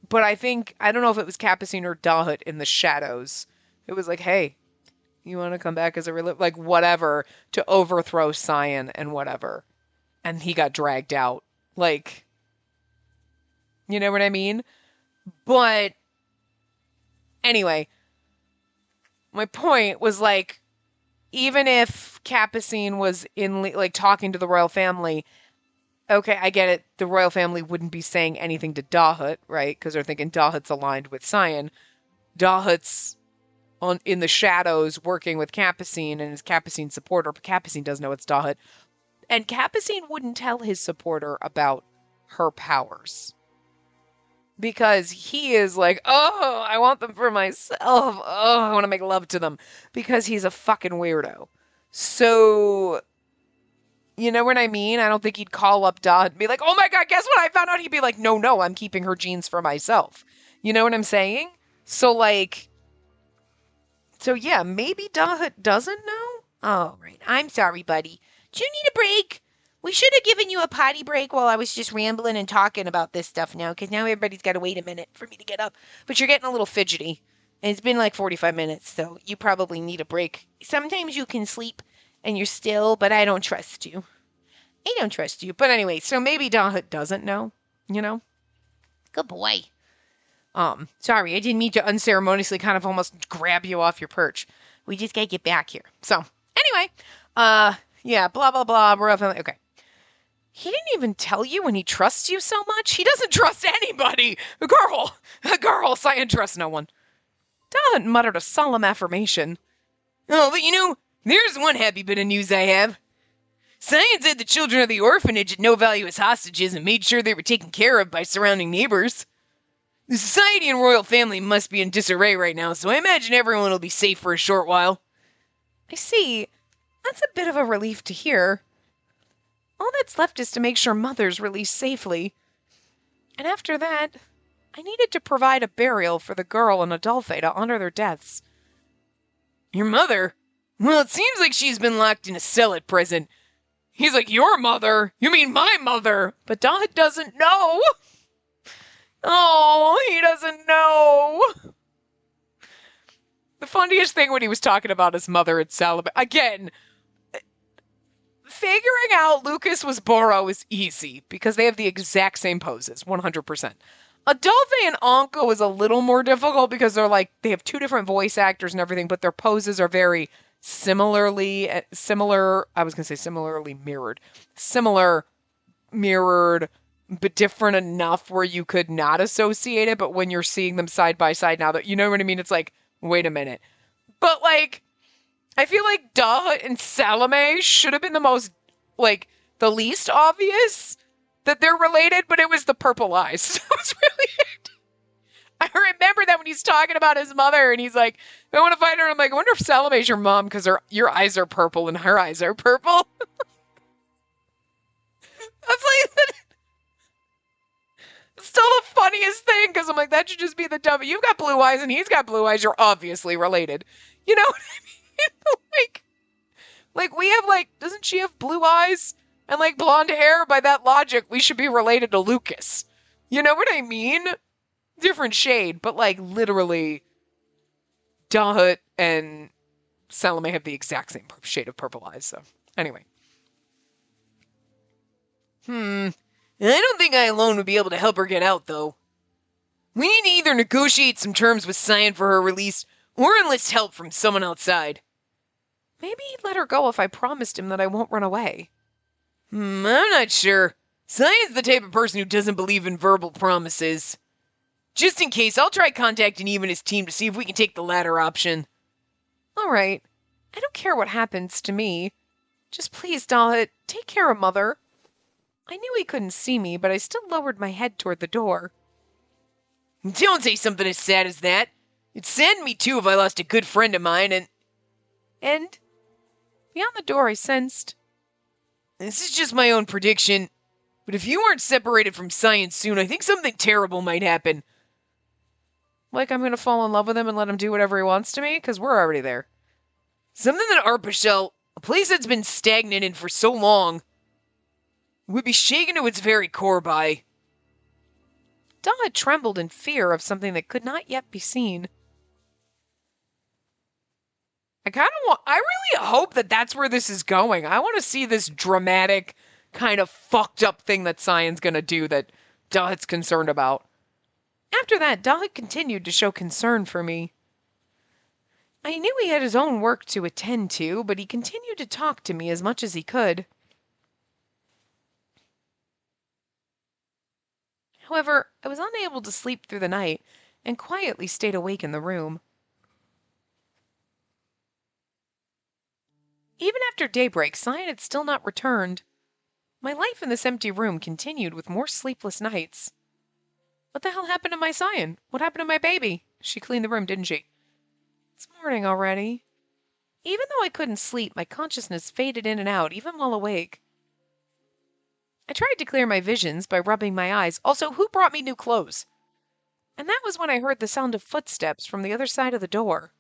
But I don't know if it was Capucine or Dahut in the shadows. It was like, hey, you want to come back as a like whatever to overthrow Cyan and whatever. And he got dragged out. Like, you know what I mean? But anyway, my point was like, even if Capucine was in like talking to the royal family, okay, I get it. The royal family wouldn't be saying anything to Dahut, right? Because they're thinking Dahut's aligned with Cyan. Dahut's in the shadows working with Capucine and is Capucine's supporter, but Capucine doesn't know it's Dahut. And Capucine wouldn't tell his supporter about her powers. Because he is like, oh, I want them for myself. Oh, I want to make love to them. Because he's a fucking weirdo. So, you know what I mean? I don't think he'd call up Dahut and be like, oh my god, guess what I found out? He'd be like, no, I'm keeping her genes for myself. You know what I'm saying? So, like, so yeah, maybe Dahut doesn't know?
All right. I'm sorry, buddy. Do you need a break? We should have given you a potty break while I was just rambling and talking about this stuff now, because now everybody's got to wait a minute for me to get up. But you're getting a little fidgety. And it's been like 45 minutes, so you probably need a break. Sometimes you can sleep and you're still, but I don't trust you. I don't trust you.
But anyway, so maybe Dahut doesn't know, you know?
Good boy.
Sorry, I didn't mean to unceremoniously kind of almost grab you off your perch.
We just gotta get back here.
So, anyway, yeah, blah, blah, blah, okay. He didn't even tell you when he trusts you so much? He doesn't trust anybody! A girl, Cyan trusts no one. Dahut muttered a solemn affirmation.
Oh, but you know, there's one happy bit of news I have. Cyan said the children of the orphanage had no value as hostages and made sure they were taken care of by surrounding neighbors. The society and royal family must be in disarray right now, so I imagine everyone will be safe for a short while.
I see. That's a bit of a relief to hear. All that's left is to make sure Mother's released safely. And after that, I needed to provide a burial for the girl and Adolphe to honor their deaths.
Your mother? Well, it seems like she's been locked in a cell at present. He's like, your mother? You mean my mother?
But Dahut doesn't know. Oh, he doesn't know. The funniest thing when he was talking about his mother at Salabay. Again, figuring out Lucas was Boro is easy because they have the exact same poses, 100%. Adolphe and Anko is a little more difficult because they have two different voice actors and everything, but their poses are very similarly mirrored, but different enough where you could not associate it, but when you're seeing them side by side now, that you know what I mean, it's like, wait a minute. But I feel like Dahut and Salome should have been the least obvious that they're related, but it was the purple eyes. That was really it. I remember that when he's talking about his mother and he's like, I want to find her. I'm like, I wonder if Salome's your mom because your eyes are purple and her eyes are purple. That's still the funniest thing because I'm like, that should just be the dumb. You've got blue eyes and he's got blue eyes. You're obviously related. You know what I mean? We have doesn't she have blue eyes and blonde hair? By that logic, we should be related to Lucas. You know what I mean? Different shade, but literally, Dahut and Salome have the exact same shade of purple eyes. So anyway.
I don't think I alone would be able to help her get out, though. We need to either negotiate some terms with Cyan for her release, or enlist help from someone outside.
Maybe he'd let her go if I promised him that I won't run away.
I'm not sure. Cyan's the type of person who doesn't believe in verbal promises. Just in case, I'll try contacting Eve and his team to see if we can take the latter option.
All right. I don't care what happens to me. Just please, Dahut, take care of Mother. I knew he couldn't see me, but I still lowered my head toward the door.
Don't say something as sad as that. It'd sadden me too if I lost a good friend of mine and
beyond the door I sensed.
This is just my own prediction, but if you aren't separated from Cyan soon, I think something terrible might happen.
Like I'm going to fall in love with him and let him do whatever he wants to me? Because we're already there.
Something that Arpachel, a place that's been stagnant in for so long, would be shaken to its very core by.
Donna trembled in fear of something that could not yet be seen.
I really hope that that's where this is going. I want to see this dramatic, kind of fucked up thing that Cyan's gonna do that Dahut's concerned about.
After that, Dahut continued to show concern for me. I knew he had his own work to attend to, but he continued to talk to me as much as he could. However, I was unable to sleep through the night and quietly stayed awake in the room. Even after daybreak, Cyan had still not returned. My life in this empty room continued with more sleepless nights. What the hell happened to my Cyan? What happened to my baby? She cleaned the room, didn't she? It's morning already. Even though I couldn't sleep, my consciousness faded in and out, even while awake. I tried to clear my visions by rubbing my eyes. Also, who brought me new clothes? And that was when I heard the sound of footsteps from the other side of the door.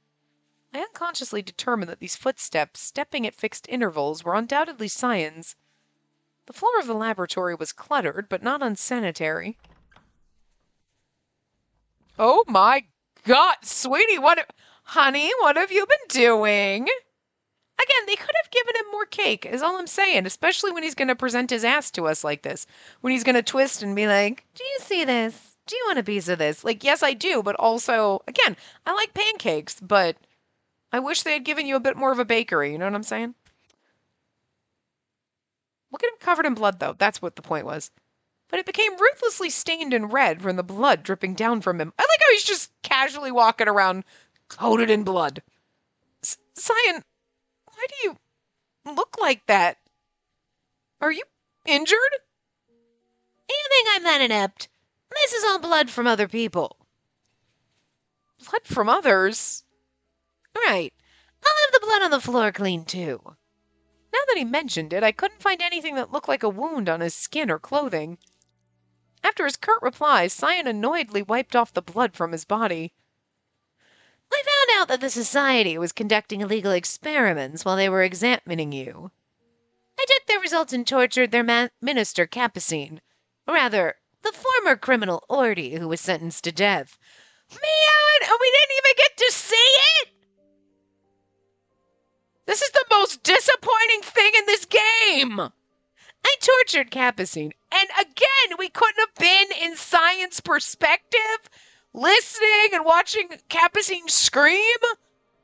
I unconsciously determined that these footsteps, stepping at fixed intervals, were undoubtedly Cyan's. The floor of the laboratory was cluttered, but not unsanitary.
Oh my God, sweetie, honey, what have you been doing?
Again, they could have given him more cake, is all I'm saying, especially when he's going to present his ass to us like this. When he's going to twist and be like, do you see this? Do you want a piece of this? Like, yes, I do, but also, again, I like pancakes, but I wish they had given you a bit more of a bakery, you know what I'm saying? Look at him covered in blood, though. That's what the point was. But it became ruthlessly stained and red from the blood dripping down from him. I like how he's just casually walking around coated in blood. Cyan, why do you look like that? Are you injured?
You think I'm that inept? This is all blood from other people.
Blood from others?
Right. I'll have the blood on the floor cleaned too.
Now that he mentioned it, I couldn't find anything that looked like a wound on his skin or clothing. After his curt reply, Cyan annoyedly wiped off the blood from his body.
I found out that the Society was conducting illegal experiments while they were examining you. I took their results and tortured their minister, Capucine. Or rather, the former criminal Orty who was sentenced to death.
Man, we didn't even get to see it! This is the most disappointing thing in this game!
I tortured Capucine.
And again, we couldn't have been in Cyan's perspective, listening and watching Capucine scream?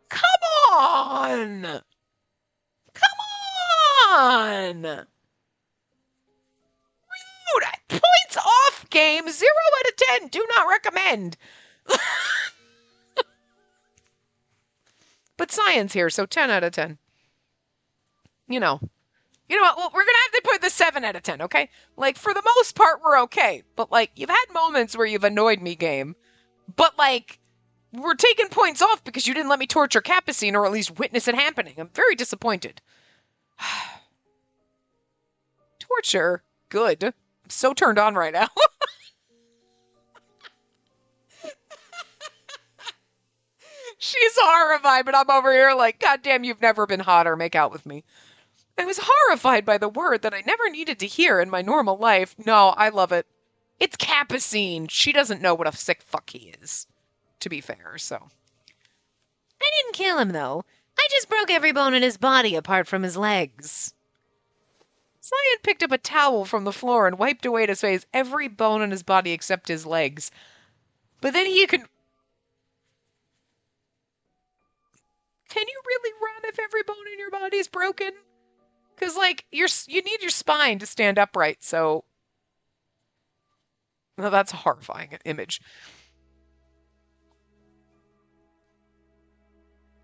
Come on! Come on! Rude! Points off game, 0 out of 10, do not recommend.
But Cyan's here, so 10 out of 10. You know what? Well, we're going to have to put the 7 out of 10, okay? Like, for the most part, we're okay. But, like, you've had moments where you've annoyed me, game. But, like, we're taking points off because you didn't let me torture Capucine or at least witness it happening. I'm very disappointed. Torture? Good. I'm so turned on right now. She's horrified, but I'm over here like, God damn, you've never been hotter. Make out with me. I was horrified by the word that I never needed to hear in my normal life. No, I love it. It's Capucine. She doesn't know what a sick fuck he is, to be fair, so.
I didn't kill him, though. I just broke every bone in his body apart from his legs.
Cyan picked up a towel from the floor and wiped away at his face every bone in his body except his legs. But then he could... Can you really run if every bone in your body is broken? Because, like, you need your spine to stand upright, so... Well, that's a horrifying image.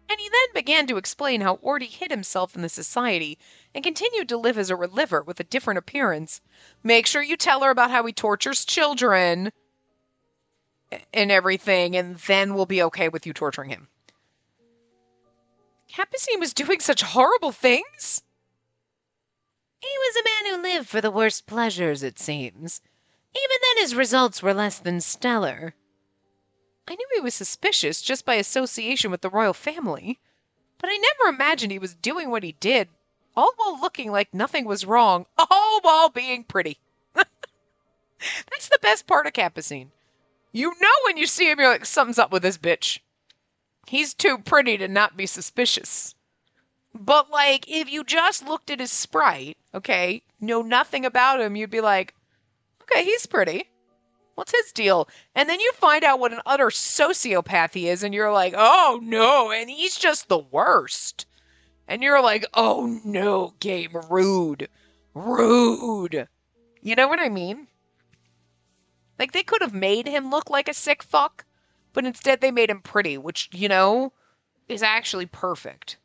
And he then began to explain how Orty hid himself in the society and continued to live as a liver with a different appearance. Make sure you tell her about how he tortures children and everything, and then we'll be okay with you torturing him. Capucine was doing such horrible things?
He was a man who lived for the worst pleasures, it seems. Even then his results were less than stellar.
I knew he was suspicious just by association with the royal family, but I never imagined he was doing what he did, all while looking like nothing was wrong, all while being pretty. That's the best part of Capucine.
You know when you see him, you're like, something's up with this bitch. He's too pretty to not be suspicious. But, like, if you just looked at his sprite, okay, know nothing about him, you'd be like, okay, he's pretty. What's his deal? And then you find out what an utter sociopath he is, and you're like, oh no, and he's just the worst. And you're like, oh no, game, rude. Rude. You know what I mean? Like, they could have made him look like a sick fuck, but instead they made him pretty, which, you know, is actually perfect.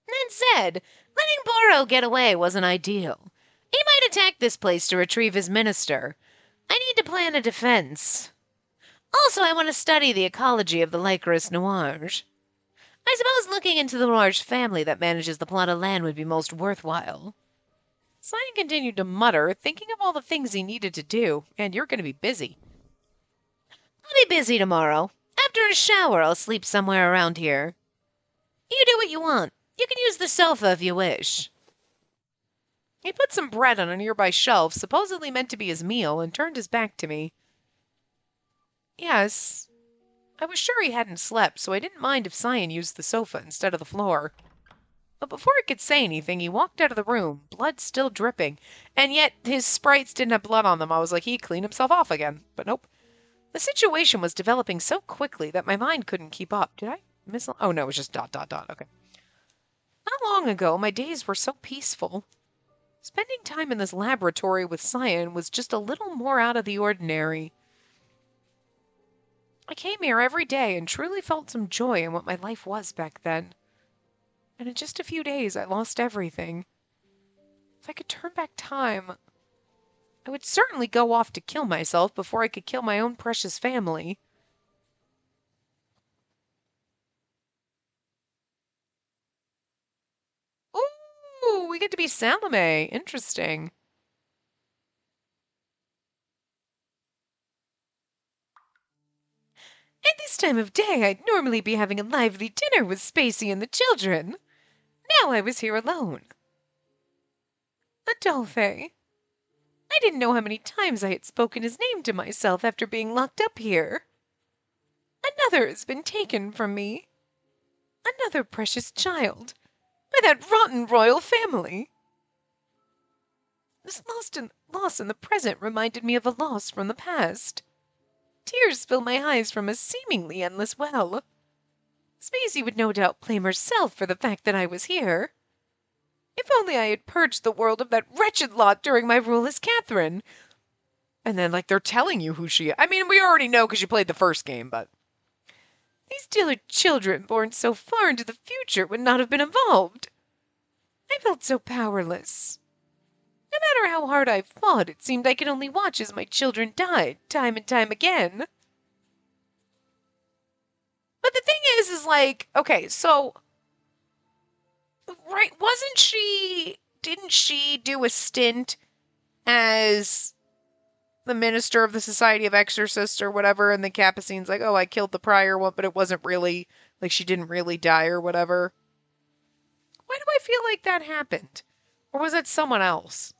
That said, letting Boro get away wasn't ideal. He might attack this place to retrieve his minister. I need to plan a defense. Also, I want to study the ecology of the Lycoris Noirs. I suppose looking into the large family that manages the plot of land would be most worthwhile.
Cyan continued to mutter, thinking of all the things he needed to do, and you're going to be busy.
I'll be busy tomorrow. After a shower, I'll sleep somewhere around here. You do what you want. You can use the sofa if you wish.
He put some bread on a nearby shelf, supposedly meant to be his meal, and turned his back to me. Yes, I was sure he hadn't slept, so I didn't mind if Cyan used the sofa instead of the floor. But before I could say anything, he walked out of the room, blood still dripping, and yet his sprites didn't have blood on them. I was like, he'd clean himself off again, but nope. The situation was developing so quickly that my mind couldn't keep up. Did I miss? Oh no, it was just ... Okay. Not long ago, my days were so peaceful. Spending time in this laboratory with Cyan was just a little more out of the ordinary. I came here every day and truly felt some joy in what my life was back then. And in just a few days, I lost everything. If I could turn back time, I would certainly go off to kill myself before I could kill my own precious family. Ooh, we get to be Salome. Interesting. At this time of day, I'd normally be having a lively dinner with Spacey and the children. Now I was here alone. Adolphe. I didn't know how many times I had spoken his name to myself after being locked up here. Another has been taken from me. Another precious child. By that rotten royal family. This loss in the present reminded me of a loss from the past. Tears fill my eyes from a seemingly endless well. Spacey would no doubt blame herself for the fact that I was here. If only I had purged the world of that wretched lot during my rule as Catherine. And then, like, they're telling you who she is. I mean, we already know because you played the first game, but... These dear children born so far into the future would not have been involved. I felt so powerless. No matter how hard I fought, it seemed I could only watch as my children died, time and time again. But the thing is like, okay, so... Right, didn't she do a stint as the minister of the Society of Exorcists or whatever, and the Capucine's like, oh, I killed the prior one, but it wasn't really, like, she didn't really die or whatever. Why do I feel like that happened? Or was it someone else?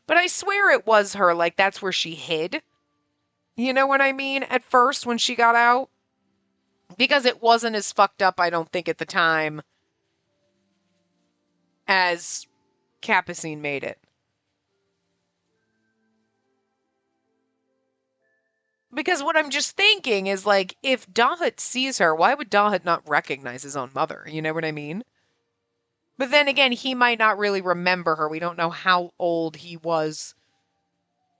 But I swear it was her, like, that's where she hid. You know what I mean? At first, when she got out. Because it wasn't as fucked up, I don't think, at the time as Capucine made it. Because what I'm just thinking is, like, if Dahat sees her, why would Dahat not recognize his own mother? You know what I mean? But then again, he might not really remember her. We don't know how old he was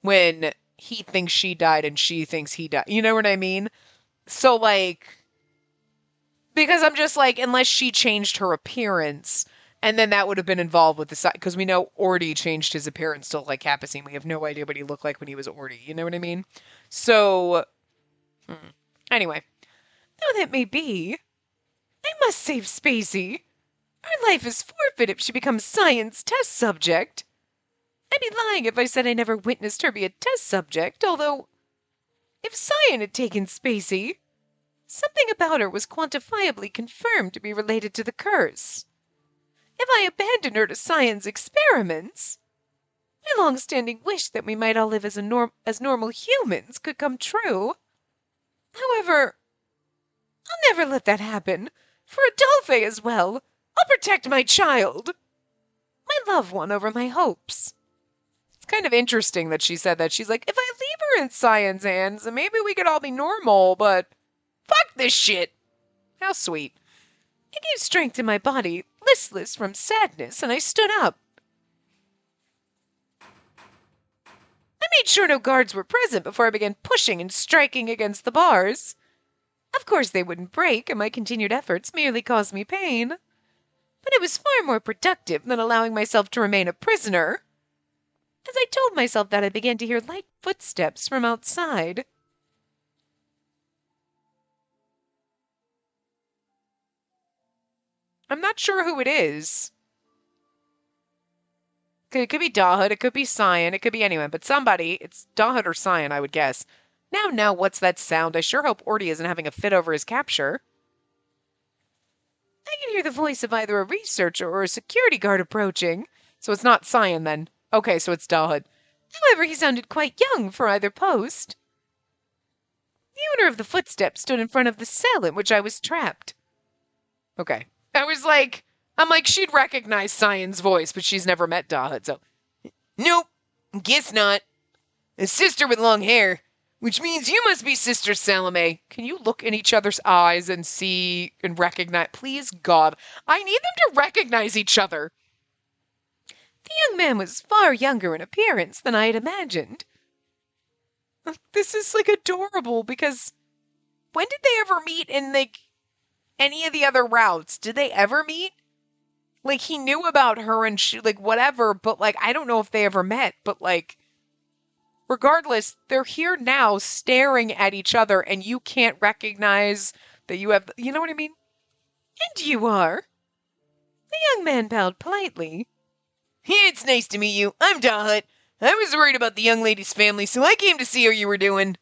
when he thinks she died and she thinks he died. You know what I mean? So, like, because I'm just like, unless she changed her appearance, and then that would have been involved with the side, because we know Ordy changed his appearance to look like Capucine. We have no idea what he looked like when he was Ordy. You know what I mean? So, anyway, though that may be, I must save Spacey. Her life is forfeit if she becomes Cyan's test subject. I'd be lying if I said I never witnessed her be a test subject, although if Cyan had taken Spacey, something about her was quantifiably confirmed to be related to the curse. If I abandoned her to Cyan's experiments, My long-standing wish that we might all live as normal humans could come true. However, I'll never let that happen. For Adolphe as well. I'll protect my child. My loved one over my hopes. It's kind of interesting that she said that. She's like, if I leave her in Cyan's hands, then maybe we could all be normal, but fuck this shit. How sweet. It gave strength to my body, listless from sadness, and I stood up. I made sure no guards were present before I began pushing and striking against the bars. Of course they wouldn't break, and my continued efforts merely caused me pain. But it was far more productive than allowing myself to remain a prisoner. As I told myself that, I began to hear light footsteps from outside. I'm not sure who it is. It could be Dahut, it could be Cyan, it could be anyone, but somebody. It's Dahut or Cyan, I would guess. Now, what's that sound? I sure hope Orty isn't having a fit over his capture. I can hear the voice of either a researcher or a security guard approaching. So it's not Cyan, then. Okay, so it's Dahut. However, he sounded quite young for either post. The owner of the footsteps stood in front of the cell in which I was trapped. Okay. I'm like, she'd recognize Cyan's voice, but she's never met Dahut, so...
Nope, guess not. A sister with long hair, which means you must be Sister Salome.
Can you look in each other's eyes and see and recognize? Please, God, I need them to recognize each other. The young man was far younger in appearance than I had imagined. This is, like, adorable, because when did they ever meet in, like, any of the other routes? Did they ever meet? Like, he knew about her and she, like, whatever, but, like, I don't know if they ever met, but, like, regardless, they're here now staring at each other and you can't recognize that you have, you know what I mean? And you are. The young man bowed politely.
It's nice to meet you. I'm Dahut. I was worried about the young lady's family, so I came to see how you were doing.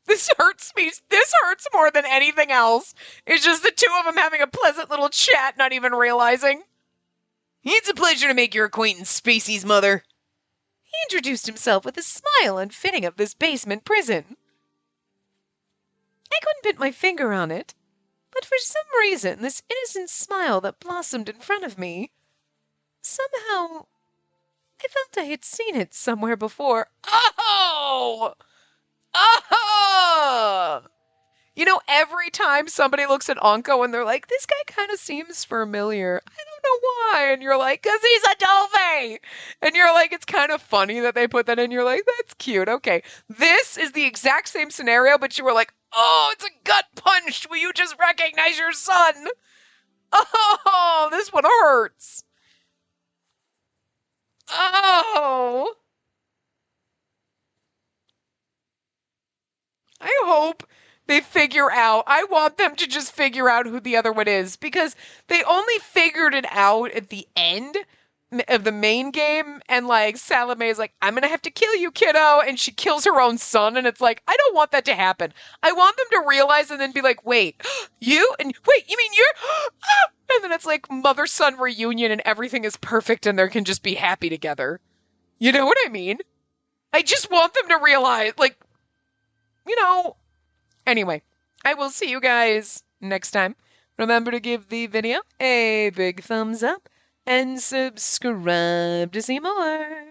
This hurts me. This hurts more than anything else. It's just the two of them having a pleasant little chat, not even realizing.
It's a pleasure to make your acquaintance, Spacey's mother.
He introduced himself with a smile unfitting of this basement prison. I couldn't put my finger on it, but for some reason this innocent smile that blossomed in front of me, somehow I felt I had seen it somewhere before. Oh! Oh! You know, every time somebody looks at Anko and they're like, this guy kind of seems familiar. I don't know why. And you're like, because he's Adolphe. And you're like, it's kind of funny that they put that in. You're like, that's cute. Okay. This is the exact same scenario, but you were like, oh, it's a gut punch. Will you just recognize your son? Oh, this one hurts. Oh. I hope they figure out. I want them to just figure out who the other one is, because they only figured it out at the end of the main game, and like Salome is like, I'm gonna have to kill you, kiddo, and she kills her own son, and it's like, I don't want that to happen. I want them to realize and then be like, wait, you? And wait, you mean you're? And then it's like mother-son reunion and everything is perfect and they can just be happy together. You know what I mean? I just want them to realize, like, you know. Anyway, I will see you guys next time. Remember to give the video a big thumbs up and subscribe to see more.